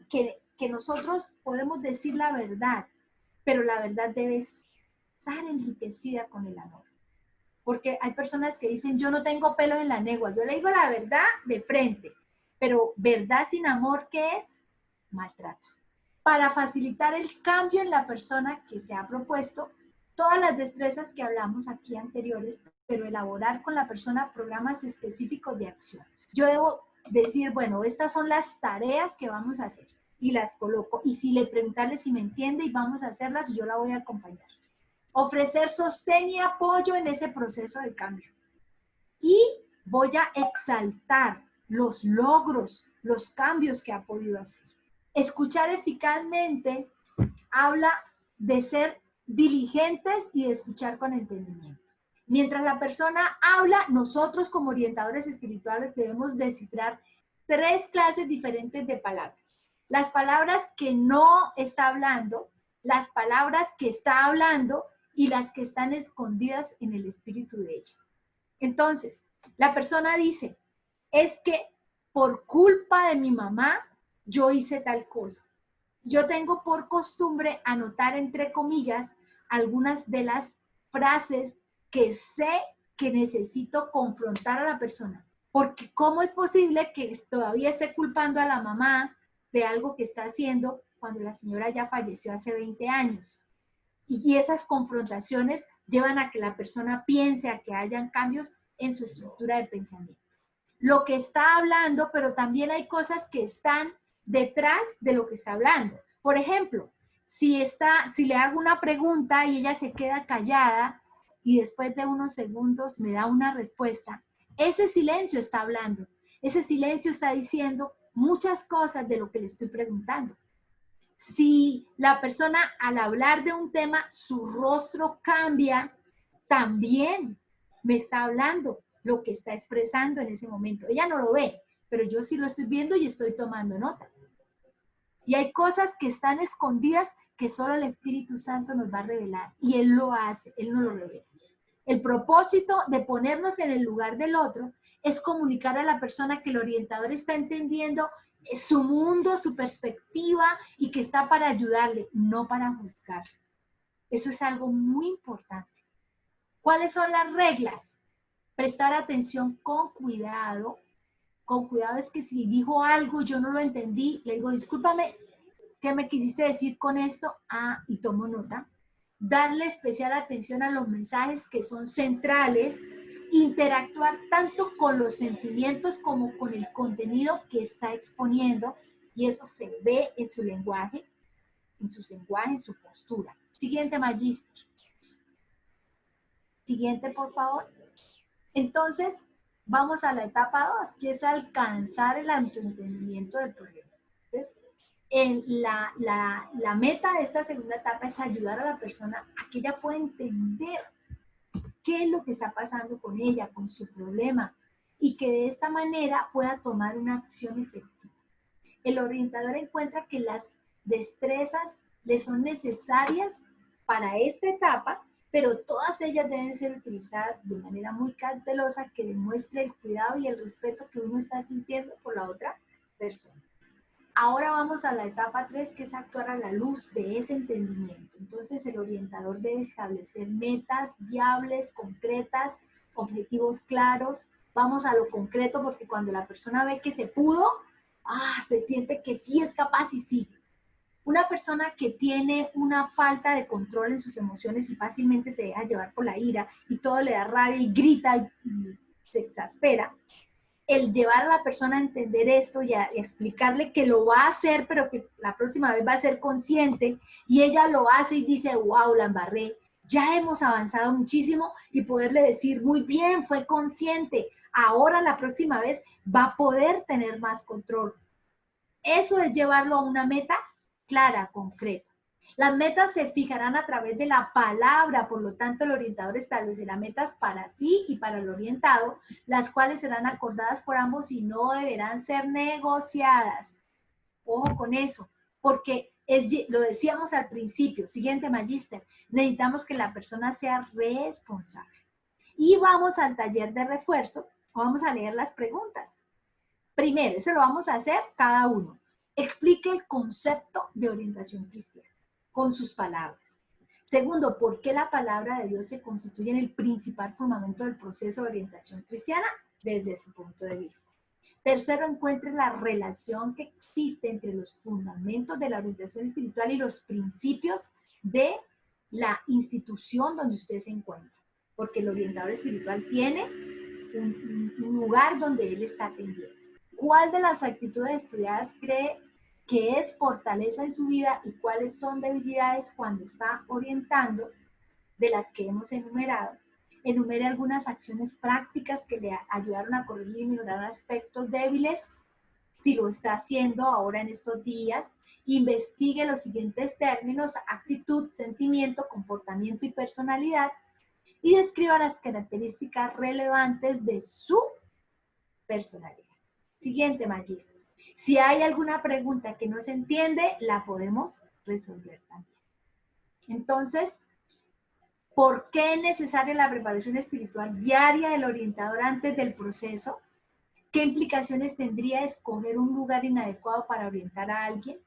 A: que nosotros podemos decir la verdad, pero la verdad debe estar enriquecida con el amor. Porque hay personas que dicen, yo no tengo pelo en la lengua, yo le digo la verdad de frente, pero verdad sin amor, ¿qué es? Maltrato. Para facilitar el cambio en la persona que se ha propuesto, todas las destrezas que hablamos aquí anteriores, pero elaborar con la persona programas específicos de acción. Yo debo decir, bueno, estas son las tareas que vamos a hacer y las coloco. Y si le preguntarle si me entiende y vamos a hacerlas, yo la voy a acompañar. Ofrecer sostén y apoyo en ese proceso de cambio. Y voy a exaltar los logros, los cambios que ha podido hacer. Escuchar eficazmente habla de ser diligentes y de escuchar con entendimiento. Mientras la persona habla, nosotros como orientadores espirituales debemos descifrar 3 clases diferentes de palabras. Las palabras que no está hablando, las palabras que está hablando y las que están escondidas en el espíritu de ella. Entonces, la persona dice, es que por culpa de mi mamá, yo hice tal cosa. Yo tengo por costumbre anotar entre comillas algunas de las frases que sé que necesito confrontar a la persona. Porque ¿cómo es posible que todavía esté culpando a la mamá de algo que está haciendo cuando la señora ya falleció hace 20 años? Y esas confrontaciones llevan a que la persona piense, a que hayan cambios en su estructura de pensamiento. Lo que está hablando, pero también hay cosas que están detrás de lo que está hablando. Por ejemplo, si le hago una pregunta y ella se queda callada y después de unos segundos me da una respuesta, ese silencio está hablando. Ese silencio está diciendo muchas cosas de lo que le estoy preguntando. Si la persona al hablar de un tema, su rostro cambia, también me está hablando lo que está expresando en ese momento. Ella no lo ve, pero yo sí lo estoy viendo y estoy tomando nota. Y hay cosas que están escondidas que solo el Espíritu Santo nos va a revelar. Y Él lo hace, Él no lo revela. El propósito de ponernos en el lugar del otro es comunicar a la persona que el orientador está entendiendo su mundo, su perspectiva y que está para ayudarle, no para juzgar. Eso es algo muy importante. ¿Cuáles son las reglas? Prestar atención con cuidado. Con cuidado es que si dijo algo y yo no lo entendí, le digo, discúlpame, ¿qué me quisiste decir con esto? Ah, y tomo nota. Darle especial atención a los mensajes que son centrales, interactuar tanto con los sentimientos como con el contenido que está exponiendo, y eso se ve en su lenguaje, en su postura. Siguiente, magíster. Siguiente, por favor. Entonces, vamos a la etapa 2, que es alcanzar el autoentendimiento del problema. Entonces, la meta de esta segunda etapa es ayudar a la persona a que ella pueda entender qué es lo que está pasando con ella, con su problema, y que de esta manera pueda tomar una acción efectiva. El orientador encuentra que las destrezas le son necesarias para esta etapa, pero todas ellas deben ser utilizadas de manera muy cautelosa que demuestre el cuidado y el respeto que uno está sintiendo por la otra persona. Ahora vamos a la etapa 3, que es actuar a la luz de ese entendimiento. Entonces el orientador debe establecer metas viables, concretas, objetivos claros. Vamos a lo concreto porque cuando la persona ve que se pudo, se siente que sí es capaz y sigue. Una persona que tiene una falta de control en sus emociones y fácilmente se deja llevar por la ira y todo le da rabia y grita y se exaspera, el llevar a la persona a entender esto y a explicarle que lo va a hacer, pero que la próxima vez va a ser consciente, y ella lo hace y dice, wow, la embarré, ya hemos avanzado muchísimo, y poderle decir, muy bien, fue consciente, ahora la próxima vez va a poder tener más control. Eso es llevarlo a una meta clara, concreta. Las metas se fijarán a través de la palabra, por lo tanto el orientador establecerá metas para sí y para el orientado, las cuales serán acordadas por ambos y no deberán ser negociadas. Ojo con eso, porque lo decíamos al principio. Siguiente, magíster, necesitamos que la persona sea responsable. Y vamos al taller de refuerzo, vamos a leer las preguntas. Primero, eso lo vamos a hacer cada uno. Explique el concepto de orientación cristiana con sus palabras. Segundo, ¿por qué la palabra de Dios se constituye en el principal fundamento del proceso de orientación cristiana? Desde su punto de vista. Tercero, encuentre la relación que existe entre los fundamentos de la orientación espiritual y los principios de la institución donde usted se encuentra. Porque el orientador espiritual tiene un lugar donde él está atendiendo. ¿Cuál de las actitudes estudiadas cree que es fortaleza en su vida y cuáles son debilidades cuando está orientando, de las que hemos enumerado? Enumere algunas acciones prácticas que le ayudaron a corregir y mejorar aspectos débiles, si lo está haciendo ahora en estos días. Investigue los siguientes términos: actitud, sentimiento, comportamiento y personalidad, y describa las características relevantes de su personalidad. Siguiente, magíster. Si hay alguna pregunta que no se entiende, la podemos resolver también. Entonces, ¿por qué es necesaria la preparación espiritual diaria del orientador antes del proceso? ¿Qué implicaciones tendría escoger un lugar inadecuado para orientar a alguien?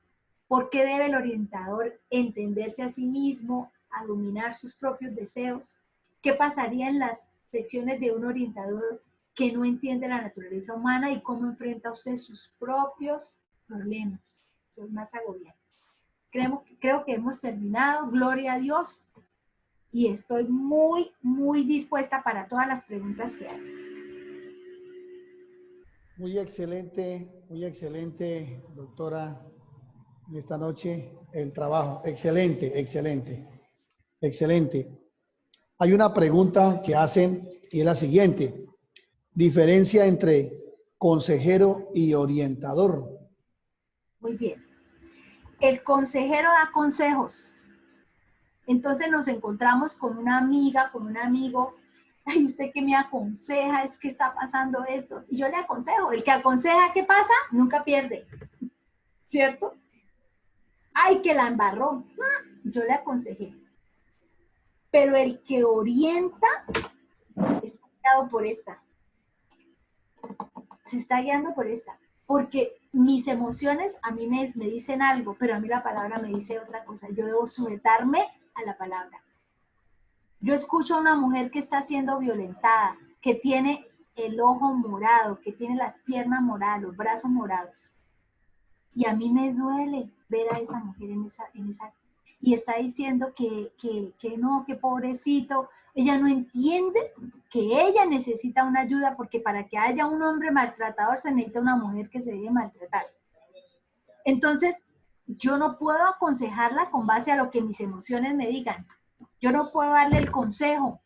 A: ¿Por qué debe el orientador entenderse a sí mismo, a dominar sus propios deseos? ¿Qué pasaría en las secciones de un orientador que no entiende la naturaleza humana y cómo enfrenta usted sus propios problemas? Son más agobiantes. Creo que hemos terminado. Gloria a Dios. Y estoy muy, muy dispuesta para todas las preguntas que hay.
B: Muy excelente, doctora, esta noche el trabajo. Excelente, excelente, excelente. Hay una pregunta que hacen y es la siguiente. Diferencia entre consejero y orientador.
A: Muy bien. El consejero da consejos. Entonces nos encontramos con una amiga, con un amigo. Ay, ¿usted qué me aconseja? Es que está pasando esto. Y yo le aconsejo. El que aconseja, ¿qué pasa? Nunca pierde. ¿Cierto? Ay, que la embarró. Yo le aconsejé. Pero el que orienta está guiado por esta. Se está guiando por esta. Porque mis emociones a mí me dicen algo, pero a mí la palabra me dice otra cosa. Yo debo sujetarme a la palabra. Yo escucho a una mujer que está siendo violentada, que tiene el ojo morado, que tiene las piernas moradas, los brazos morados. Y a mí me duele ver a esa mujer en esa y está diciendo que no, que pobrecito. Ella no entiende que ella necesita una ayuda porque para que haya un hombre maltratador se necesita una mujer que se deje maltratar. Entonces, yo no puedo aconsejarla con base a lo que mis emociones me digan. Yo no puedo darle el consejo.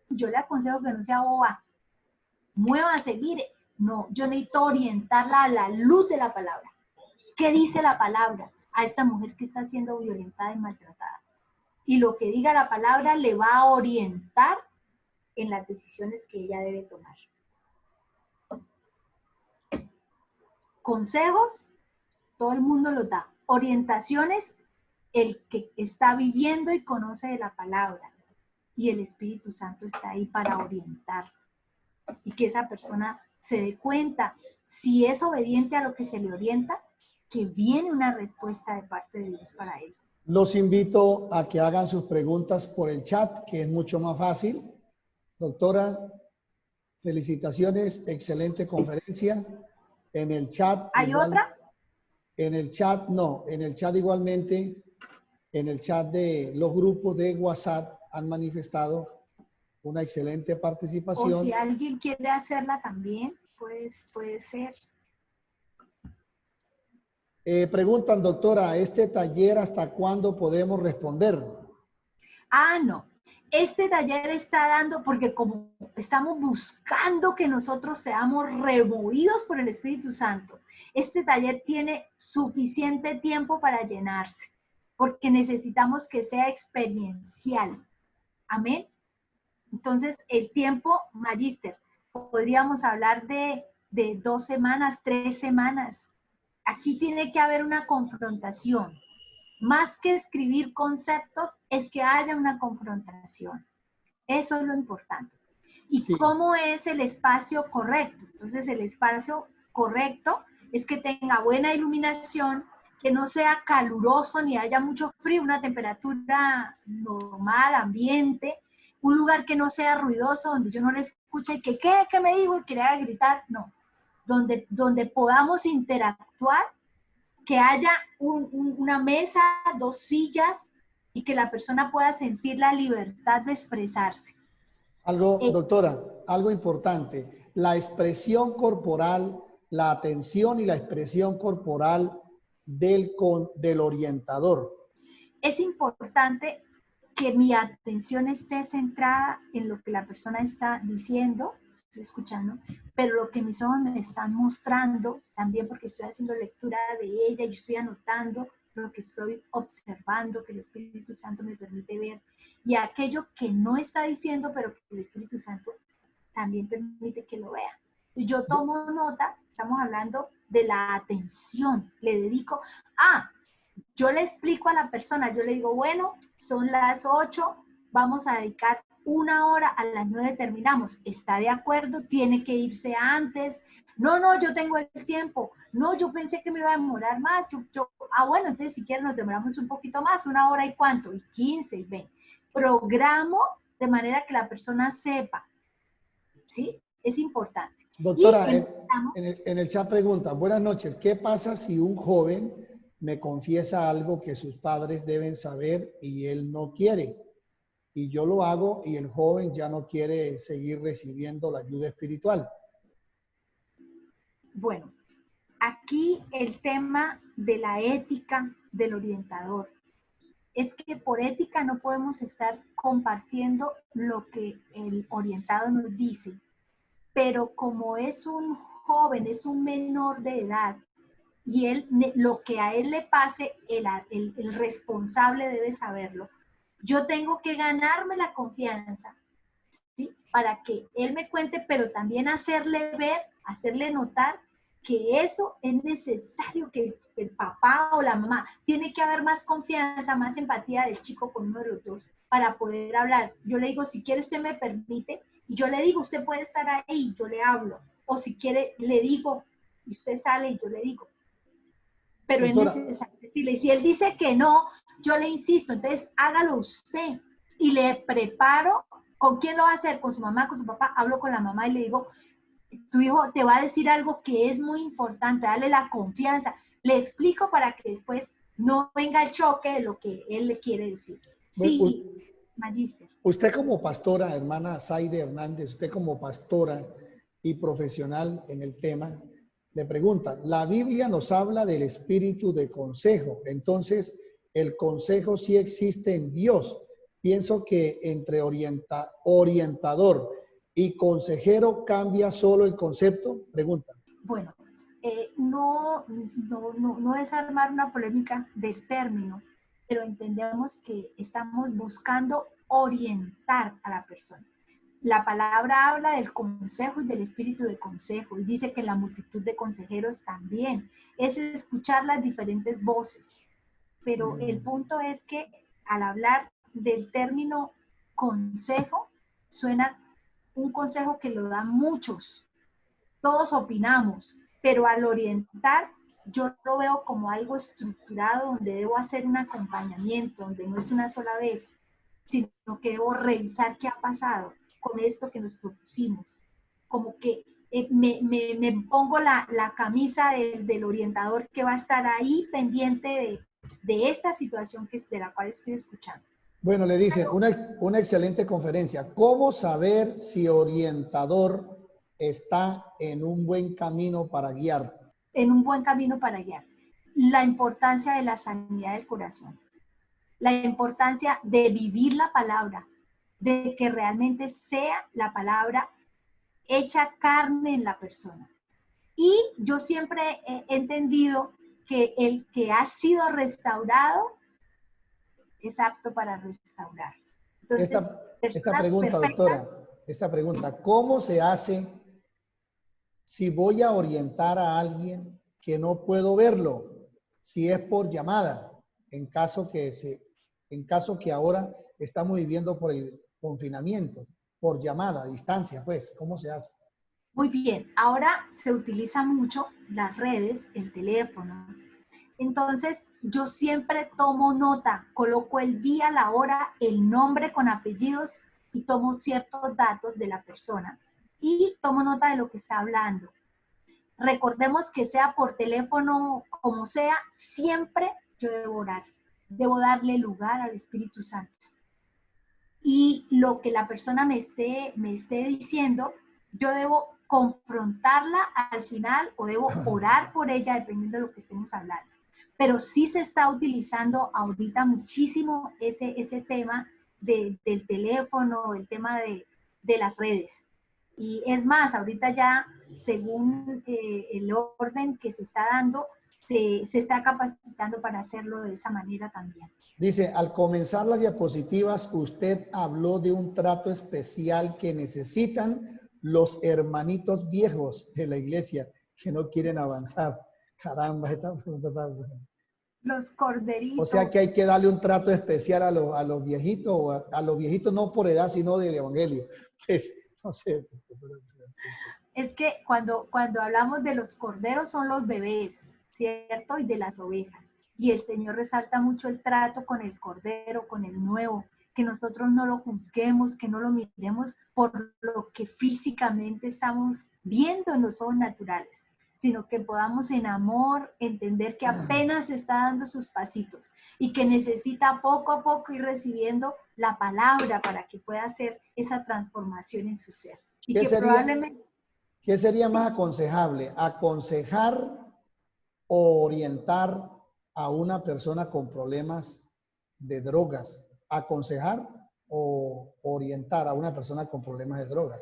A: Yo le aconsejo que no sea boba. Mueva a seguir. No, yo necesito orientarla a la luz de la palabra. ¿Qué dice la palabra a esta mujer que está siendo violentada y maltratada? Y lo que diga la palabra le va a orientar en las decisiones que ella debe tomar. Consejos, todo el mundo los da. Orientaciones, el que está viviendo y conoce de la palabra. Y el Espíritu Santo está ahí para orientar. Y que esa persona se dé cuenta, si es obediente a lo que se le orienta, que viene una respuesta de parte de Dios para ello.
B: Los invito a que hagan sus preguntas por el chat, que es mucho más fácil. Doctora, felicitaciones, excelente conferencia. En el chat.
A: ¿Hay otra?
B: En el chat, no. En el chat igualmente, en el chat de los grupos de WhatsApp han manifestado una excelente participación.
A: O si alguien quiere hacerla también, pues puede ser.
B: Preguntan, doctora, ¿este taller hasta cuándo podemos responder?
A: No. Este taller está dando porque como estamos buscando que nosotros seamos removidos por el Espíritu Santo, este taller tiene suficiente tiempo para llenarse, porque necesitamos que sea experiencial. Amén. Entonces, el tiempo, Magíster, podríamos hablar de 2 semanas, 3 semanas. Aquí tiene que haber una confrontación. Más que escribir conceptos, es que haya una confrontación. Eso es lo importante. ¿Y sí, cómo es el espacio correcto? Entonces, el espacio correcto es que tenga buena iluminación, que no sea caluroso ni haya mucho frío, una temperatura normal, ambiente, un lugar que no sea ruidoso, donde yo no le escuche y que ¿qué me digo? Y que le haga gritar. No. Donde podamos interactuar, que haya una mesa, 2 sillas y que la persona pueda sentir la libertad de expresarse.
B: Doctora, algo importante, la expresión corporal, la atención y la expresión corporal del orientador.
A: Es importante que mi atención esté centrada en lo que la persona está diciendo, estoy escuchando, pero lo que mis ojos me están mostrando, también porque estoy haciendo lectura de ella y yo estoy anotando lo que estoy observando, que el Espíritu Santo me permite ver, y aquello que no está diciendo, pero que el Espíritu Santo también permite que lo vea. Yo tomo nota, estamos hablando de la atención, le dedico, yo le explico a la persona, yo le digo, bueno, son las 8, vamos a dedicar 1 hora, a las 9 terminamos. ¿Está de acuerdo? ¿Tiene que irse antes? No, yo tengo el tiempo. No, yo pensé que me iba a demorar más. Bueno, entonces si quieren nos demoramos un poquito más, 1 hora y cuánto, y 15, y 20. Programo de manera que la persona sepa, ¿sí? Es importante.
B: Doctora, en el chat pregunta, buenas noches, ¿qué pasa si un joven me confiesa algo que sus padres deben saber y él no quiere? Y yo lo hago y el joven ya no quiere seguir recibiendo la ayuda espiritual.
A: Bueno, aquí el tema de la ética del orientador es que por ética no podemos estar compartiendo lo que el orientado nos dice, pero como es un joven, es un menor de edad, y él, lo que a él le pase, el responsable debe saberlo. Yo tengo que ganarme la confianza, ¿sí? Para que él me cuente, pero también hacerle ver, hacerle notar que eso es necesario, que el papá o la mamá, tiene que haber más confianza, más empatía del chico con uno de los dos para poder hablar. Yo le digo, si quiere usted me permite, y yo le digo, usted puede estar ahí, yo le hablo. O si quiere, le digo, y usted sale y yo le digo. Pero
B: Doctora,
A: es necesario decirle, si él dice que no, yo le insisto, entonces hágalo usted. Y le preparo, ¿con quién lo va a hacer? ¿Con su mamá, con su papá? Hablo con la mamá y le digo, tu hijo te va a decir algo que es muy importante, dale la confianza. Le explico para que después no venga el choque de lo que él le quiere decir. Sí, magíster.
B: Usted como pastora, hermana Zaide Hernández, usted como pastora y profesional en el tema, le pregunta, la Biblia nos habla del espíritu de consejo, entonces el consejo sí existe en Dios. Pienso que entre orientador y consejero cambia solo el concepto. Pregunta.
A: Bueno, no es armar una polémica del término, pero entendemos que estamos buscando orientar a la persona. La palabra habla del consejo y del espíritu de consejo, y dice que la multitud de consejeros también. Es escuchar las diferentes voces. Pero el punto es que al hablar del término consejo, suena un consejo que lo dan muchos. Todos opinamos, pero al orientar, yo lo veo como algo estructurado donde debo hacer un acompañamiento, donde no es una sola vez, sino que debo revisar qué ha pasado con esto que nos propusimos. Como que me pongo la camisa del orientador que va a estar ahí pendiente de esta situación de la cual estoy escuchando.
B: Bueno, le dicen, una excelente conferencia. ¿Cómo saber si orientador está en un buen camino para guiar?
A: En un buen camino para guiar. La importancia de la sanidad del corazón. La importancia de vivir la palabra, de que realmente sea la palabra hecha carne en la persona. Y yo siempre he entendido que el que ha sido restaurado es apto para restaurar. Entonces,
B: esta pregunta, doctora, esta pregunta, ¿cómo se hace si voy a orientar a alguien que no puedo verlo? Si es por llamada, en caso que ahora estamos viviendo por el confinamiento, por llamada, a distancia, pues, ¿cómo se hace?
A: Muy bien, ahora se utilizan mucho las redes, el teléfono. Entonces, yo siempre tomo nota, coloco el día, la hora, el nombre con apellidos y tomo ciertos datos de la persona y tomo nota de lo que está hablando. Recordemos que sea por teléfono, como sea, siempre yo debo orar, debo darle lugar al Espíritu Santo. Y lo que la persona me esté diciendo, yo debo confrontarla al final o debo orar por ella dependiendo de lo que estemos hablando. Pero sí se está utilizando ahorita muchísimo ese tema del teléfono, el tema de las redes. Y es más, ahorita ya, según el orden que se está dando, se está capacitando para hacerlo de esa manera también.
B: Dice, al comenzar las diapositivas, usted habló de un trato especial que necesitan los hermanitos viejos de la iglesia que no quieren avanzar. Caramba, esta pregunta está buena.
A: Los corderitos.
B: O sea que hay que darle un trato especial a los viejitos, o a los viejitos no por edad, sino del evangelio. Pues, no sé.
A: Es que cuando hablamos de los corderos son los bebés, ¿cierto? Y de las ovejas. Y el Señor resalta mucho el trato con el cordero, con el nuevo, que nosotros no lo juzguemos, que no lo miremos por lo que físicamente estamos viendo en los ojos naturales, sino que podamos en amor entender que apenas está dando sus pasitos y que necesita poco a poco ir recibiendo la palabra para que pueda hacer esa transformación en su ser. Y
B: ¿Qué
A: que
B: sería,
A: probablemente...
B: qué sería
A: Sí.
B: más aconsejable? ¿Aconsejar o orientar a una persona con problemas de drogas? ¿Aconsejar o orientar a una persona con problemas de drogas?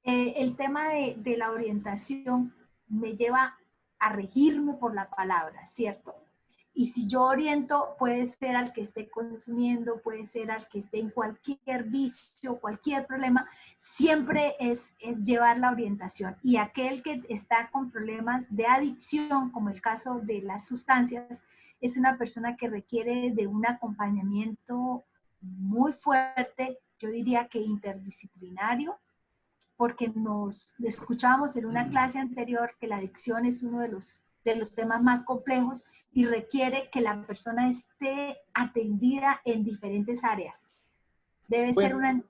A: El tema de la orientación me lleva a regirme por la palabra, ¿cierto? Y si yo oriento, puede ser al que esté consumiendo, puede ser al que esté en cualquier vicio, cualquier problema, siempre es llevar la orientación. Y aquel que está con problemas de adicción, como el caso de las sustancias, es una persona que requiere de un acompañamiento muy fuerte, yo diría que interdisciplinario, porque nos escuchábamos en una clase anterior que la adicción es uno de los temas más complejos y requiere que la persona esté atendida en diferentes áreas. Debe ser
B: Bueno,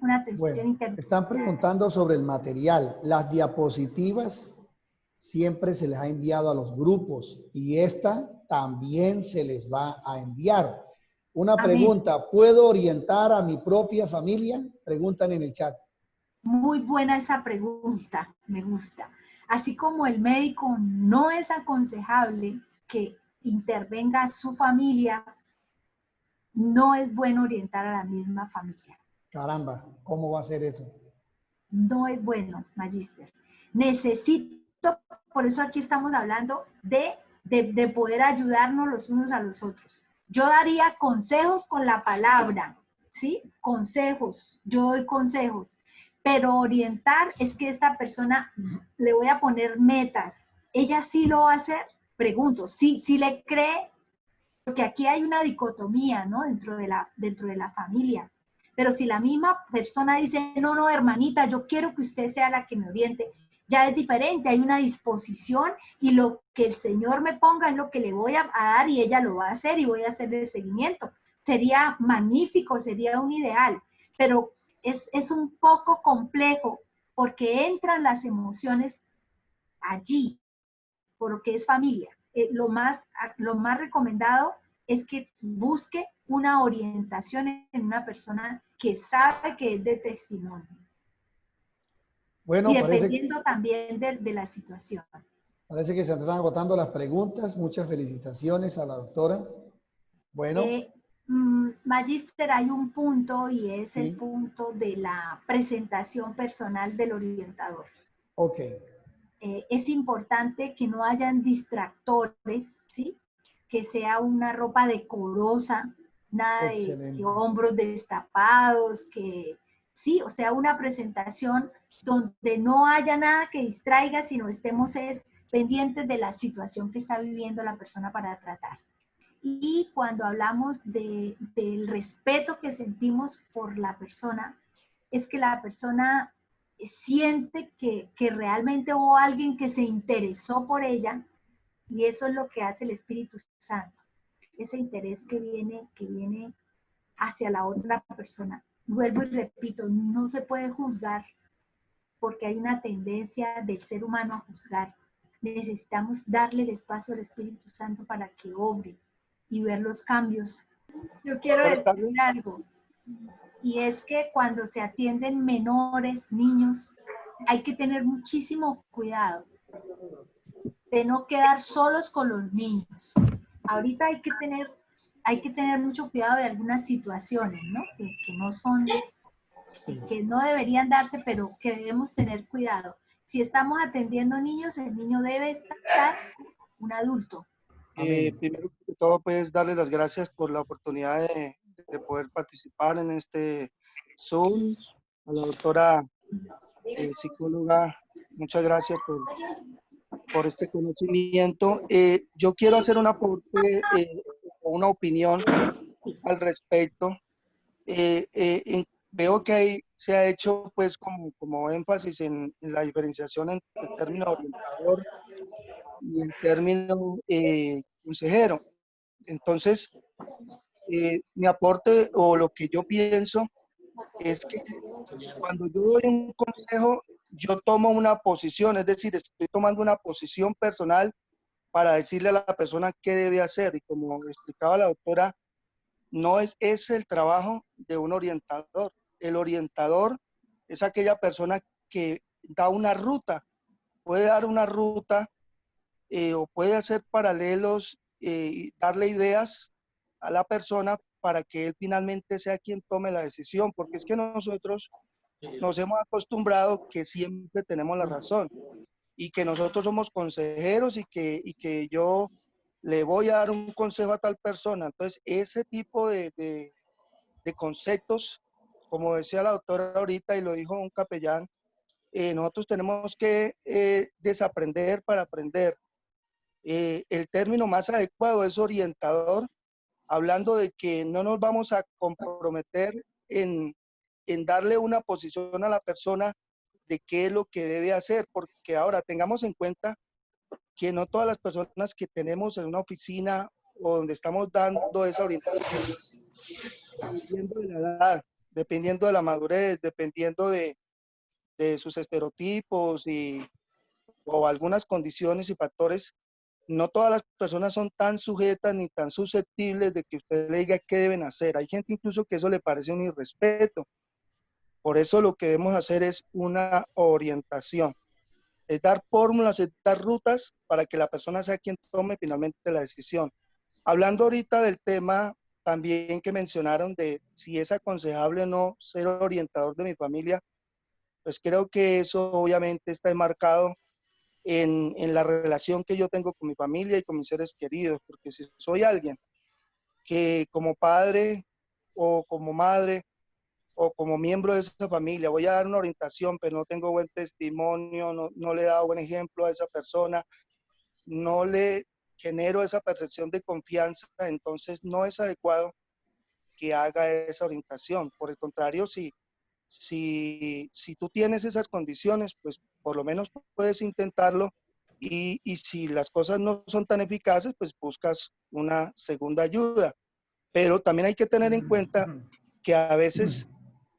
A: una atención
B: bueno, están
A: interdisciplinaria.
B: preguntando sobre el material. Las diapositivas siempre se les ha enviado a los grupos y esta también se les va a enviar. Una
A: Amén.
B: pregunta, ¿puedo orientar a mi propia familia? Preguntan en el chat.
A: Muy buena esa pregunta, me gusta. Así como el médico no es aconsejable que intervenga su familia, no es bueno orientar a la misma familia.
B: Caramba, ¿cómo va a ser eso?
A: No es bueno, Magíster. Necesito, por eso aquí estamos hablando de poder ayudarnos los unos a los otros. Yo daría consejos con la palabra, ¿sí? Consejos, yo doy consejos, pero orientar es que esta persona le voy a poner metas. ¿Ella sí lo va a hacer? Pregunto, ¿sí le cree? Porque aquí hay una dicotomía, ¿no? Dentro de la familia. Pero si la misma persona dice, no, no, hermanita, yo quiero que usted sea la que me oriente, ya es diferente, hay una disposición y lo que el Señor me ponga es lo que le voy a dar y ella lo va a hacer y voy a hacer el seguimiento. Sería magnífico, sería un ideal, pero es un poco complejo porque entran las emociones allí, porque es familia. Lo más recomendado es que busque una orientación en una persona que sabe que es de testimonio. Y
B: Bueno,
A: dependiendo también de la situación.
B: parece que se están agotando las preguntas. Muchas felicitaciones a la doctora. Bueno,
A: Eh, Magíster, hay un punto y es el
B: sí,
A: punto de la presentación personal del orientador.
B: ok,
A: Es importante que no hayan distractores, ¿sí? Que sea una ropa decorosa, nada de que
B: excelente.
A: hombros destapados, que sí, o sea, una presentación donde no haya nada que distraiga, sino estemos pendientes de la situación que está viviendo la persona para tratar. Y cuando hablamos del respeto que sentimos por la persona, es que la persona siente que realmente hubo alguien que se interesó por ella y eso es lo que hace el Espíritu Santo, ese interés que viene hacia la otra persona. Vuelvo y repito, no se puede juzgar porque hay una tendencia del ser humano a juzgar. Necesitamos darle el espacio al Espíritu Santo para que obre y ver los cambios. Yo quiero
C: Buenas tardes.
A: decir algo, y es que cuando se atienden menores, niños, hay que tener muchísimo cuidado de no quedar solos con los niños. Ahorita hay que tener mucho cuidado de algunas situaciones, ¿no? Que no son,
B: Sí.
A: que no deberían darse, pero que debemos tener cuidado. Si estamos atendiendo niños, el niño debe estar un adulto.
C: Primero que todo, pues darle las gracias por la oportunidad de poder participar en este Zoom. A la doctora psicóloga, muchas gracias por este conocimiento. Yo quiero hacer un aporte, una opinión al respecto. Veo que se ha hecho pues como énfasis en la diferenciación entre el término orientador y el término consejero. Entonces, mi aporte o lo que yo pienso es que cuando yo doy un consejo, yo tomo una posición, es decir, estoy tomando una posición personal para decirle a la persona qué debe hacer. Y como explicaba la doctora, no es el trabajo de un orientador. El orientador es aquella persona que da una ruta, puede dar una ruta o puede hacer paralelos y darle ideas a la persona para que él finalmente sea quien tome la decisión, porque es que nosotros nos hemos acostumbrado que siempre tenemos la razón y que nosotros somos consejeros y que yo le voy a dar un consejo a tal persona. Entonces, ese tipo de conceptos, como decía la doctora ahorita y lo dijo un capellán, nosotros tenemos que desaprender para aprender. El término más adecuado es orientador, hablando de que no nos vamos a comprometer en darle una posición a la persona de qué es lo que debe hacer, porque ahora tengamos en cuenta que no todas las personas que tenemos en una oficina o donde estamos dando esa orientación, dependiendo de la edad, dependiendo de la madurez, dependiendo de sus estereotipos o algunas condiciones y factores, no todas las personas son tan sujetas ni tan susceptibles de que usted le diga qué deben hacer. Hay gente incluso que eso le parece un irrespeto. Por eso lo que debemos hacer es una orientación, es dar fórmulas, es dar rutas para que la persona sea quien tome finalmente la decisión. Hablando ahorita del tema también que mencionaron de si es aconsejable o no ser orientador de mi familia, pues creo que eso obviamente está enmarcado en la relación que yo tengo con mi familia y con mis seres queridos, porque si soy alguien que como padre o como madre o como miembro de esa familia voy a dar una orientación, pero no tengo buen testimonio, no le he dado buen ejemplo a esa persona, no le genero esa percepción de confianza, entonces no es adecuado que haga esa orientación. Por el contrario, si tú tienes esas condiciones, pues por lo menos puedes intentarlo y si las cosas no son tan eficaces, pues buscas una segunda ayuda. Pero también hay que tener en cuenta que a veces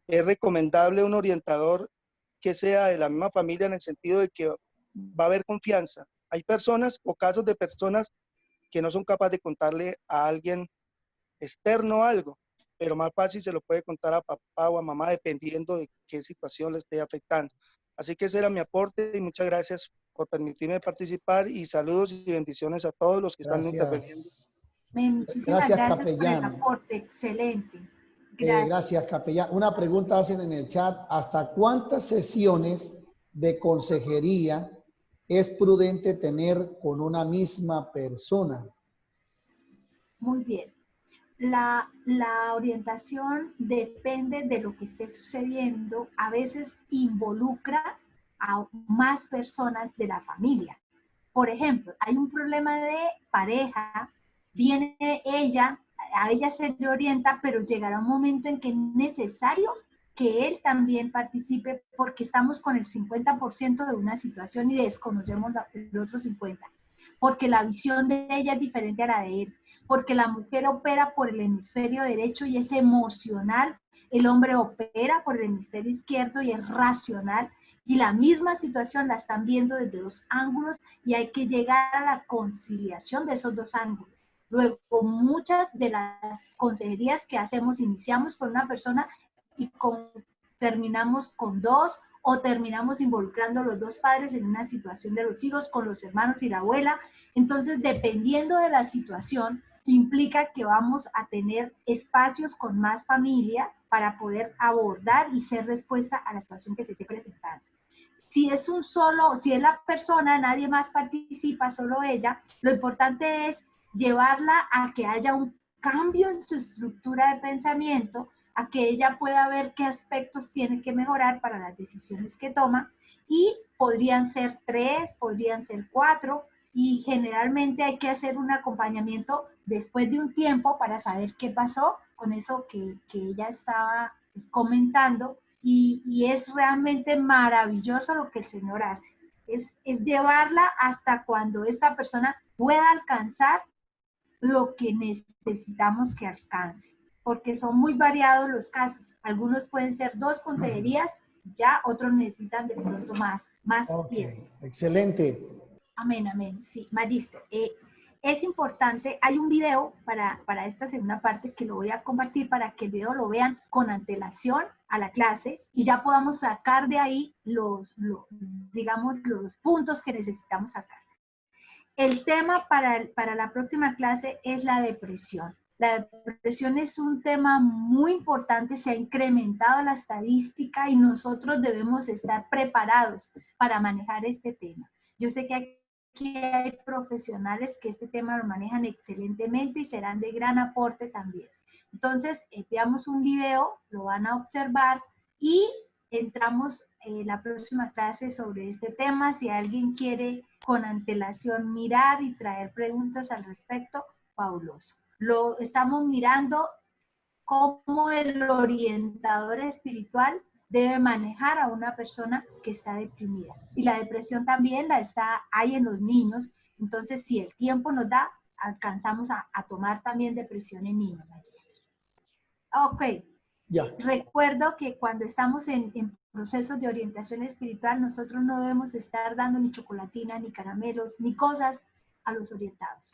C: es recomendable un orientador que sea de la misma familia en el sentido de que va a haber confianza. Hay personas o casos de personas que no son capaces de contarle a alguien externo algo, pero más fácil se lo puede contar a papá o a mamá dependiendo de qué situación le esté afectando. Así que ese era mi aporte y muchas gracias por permitirme participar y saludos y bendiciones a todos los que están interviniendo.
B: Gracias.
A: Muchísimas
B: Gracias,
A: gracias por el
B: capellán.
A: aporte, excelente. Gracias.
B: Gracias, capellán. Una pregunta hacen en el chat. ¿Hasta cuántas sesiones de consejería es prudente tener con una misma persona?
A: Muy bien. La orientación depende de lo que esté sucediendo. A veces involucra a más personas de la familia. Por ejemplo, hay un problema de pareja, viene ella, a ella se le orienta, pero llegará un momento en que es necesario que él también participe porque estamos con el 50% de una situación y desconocemos el otro 50%, porque la visión de ella es diferente a la de él, porque la mujer opera por el hemisferio derecho y es emocional, el hombre opera por el hemisferio izquierdo y es racional, y la misma situación la están viendo desde dos ángulos y hay que llegar a la conciliación de esos dos ángulos. Luego, muchas de las consejerías que hacemos, iniciamos con una persona y terminamos con dos, o terminamos involucrando a los dos padres en una situación de los hijos con los hermanos y la abuela. Entonces, dependiendo de la situación, implica que vamos a tener espacios con más familia para poder abordar y ser respuesta a la situación que se esté presentando. Si es si es la persona, nadie más participa, solo ella, lo importante es llevarla a que haya un cambio en su estructura de pensamiento, a que ella pueda ver qué aspectos tiene que mejorar para las decisiones que toma, y podrían ser 3, podrían ser 4, y generalmente hay que hacer un acompañamiento después de un tiempo para saber qué pasó con eso que ella estaba comentando, y es realmente maravilloso lo que el Señor hace. Es llevarla hasta cuando esta persona pueda alcanzar lo que necesitamos que alcance, porque son muy variados los casos. Algunos pueden ser 2 consejerías, ya otros necesitan de pronto más
B: Ok,
A: tiempo.
B: excelente.
A: Amén, amén. Sí, Magister. Es importante, hay un video para esta segunda parte que lo voy a compartir para que el video lo vean con antelación a la clase y ya podamos sacar de ahí digamos, los puntos que necesitamos sacar. El tema para la próxima clase es la depresión. La depresión es un tema muy importante, se ha incrementado la estadística y nosotros debemos estar preparados para manejar este tema. Yo sé que aquí hay profesionales que este tema lo manejan excelentemente y serán de gran aporte también. Entonces, veamos un video, lo van a observar y entramos en la próxima clase sobre este tema. Si alguien quiere con antelación mirar y traer preguntas al respecto, fabuloso. Lo estamos mirando cómo el orientador espiritual debe manejar a una persona que está deprimida. Y la depresión también hay en los niños. Entonces, si el tiempo nos da, alcanzamos a tomar también depresión en niños. Ok.
B: Ya.
A: Recuerdo que cuando estamos en procesos de orientación espiritual, nosotros no debemos estar dando ni chocolatina, ni caramelos, ni cosas a los orientados.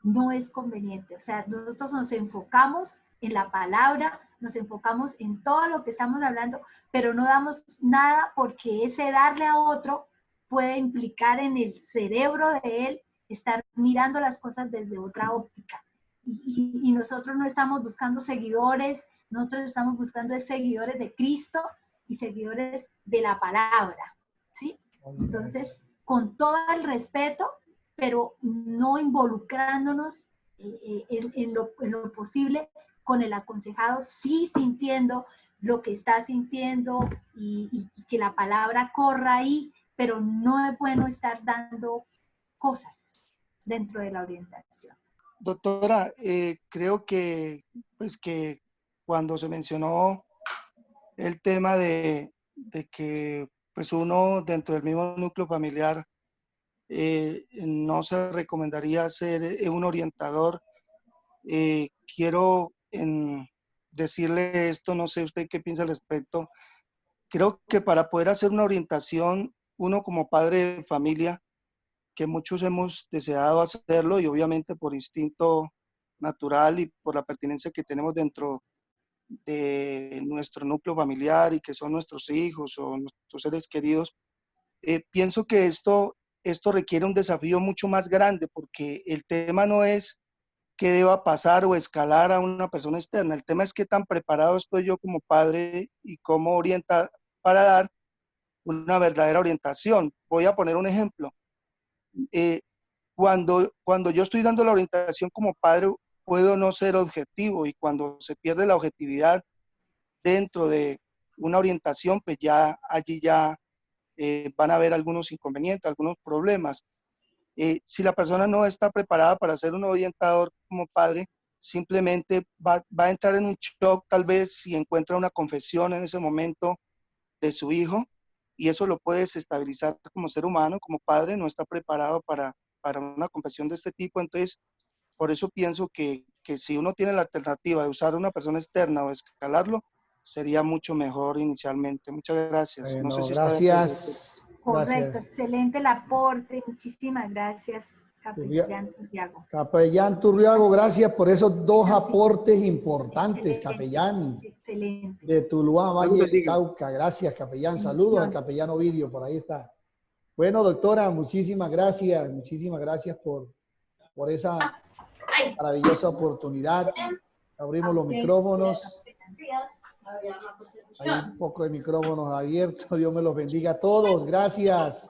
A: No es conveniente. O sea, nosotros nos enfocamos en la palabra, nos enfocamos en todo lo que estamos hablando, pero no damos nada porque ese darle a otro puede implicar en el cerebro de él estar mirando las cosas desde otra óptica. Y nosotros no estamos buscando seguidores, nosotros estamos buscando seguidores de Cristo y seguidores de la palabra, ¿sí? Entonces, con todo el respeto, pero no involucrándonos en lo posible con el aconsejado, sí sintiendo lo que está sintiendo y que la palabra corra ahí, pero no es bueno estar dando cosas dentro de la orientación.
C: Doctora, creo que, pues que cuando se mencionó el tema de que pues uno dentro del mismo núcleo familiar no se recomendaría ser un orientador, quiero decirle esto, no sé usted qué piensa al respecto. Creo que para poder hacer una orientación, uno como padre de familia, que muchos hemos deseado hacerlo y obviamente por instinto natural y por la pertinencia que tenemos dentro de nuestro núcleo familiar y que son nuestros hijos o nuestros seres queridos, pienso que esto requiere un desafío mucho más grande porque el tema no es qué deba pasar o escalar a una persona externa, el tema es qué tan preparado estoy yo como padre y cómo orientar para dar una verdadera orientación. Voy a poner un ejemplo. Cuando yo estoy dando la orientación como padre, puedo no ser objetivo y cuando se pierde la objetividad dentro de una orientación, pues ya allí ya van a haber algunos inconvenientes, algunos problemas. Si la persona no está preparada para ser un orientador como padre, simplemente va a entrar en un shock tal vez si encuentra una confesión en ese momento de su hijo y eso lo puede desestabilizar como ser humano, como padre, no está preparado para una confesión de este tipo. Entonces, por eso pienso que si uno tiene la alternativa de usar a una persona externa o escalarlo, sería mucho mejor inicialmente. Muchas gracias.
B: Bueno,
C: No sé si está de acuerdo.
B: gracias.
A: Correcto,
B: Gracias.
A: excelente el aporte. Muchísimas gracias, capellán Santiago.
B: Capellán Turriago, gracias por esos dos
A: Gracias.
B: aportes importantes,
A: Excelente,
B: capellán
A: excelente.
B: de Tuluá,
C: Dios
B: Valle del
C: bendiga.
B: Cauca. Gracias, capellán. Saludos al capellán Ovidio, por ahí está. Bueno, doctora, muchísimas gracias por esa maravillosa oportunidad. Abrimos los micrófonos. Hay un poco de micrófonos abiertos. Dios me los bendiga a todos. Gracias.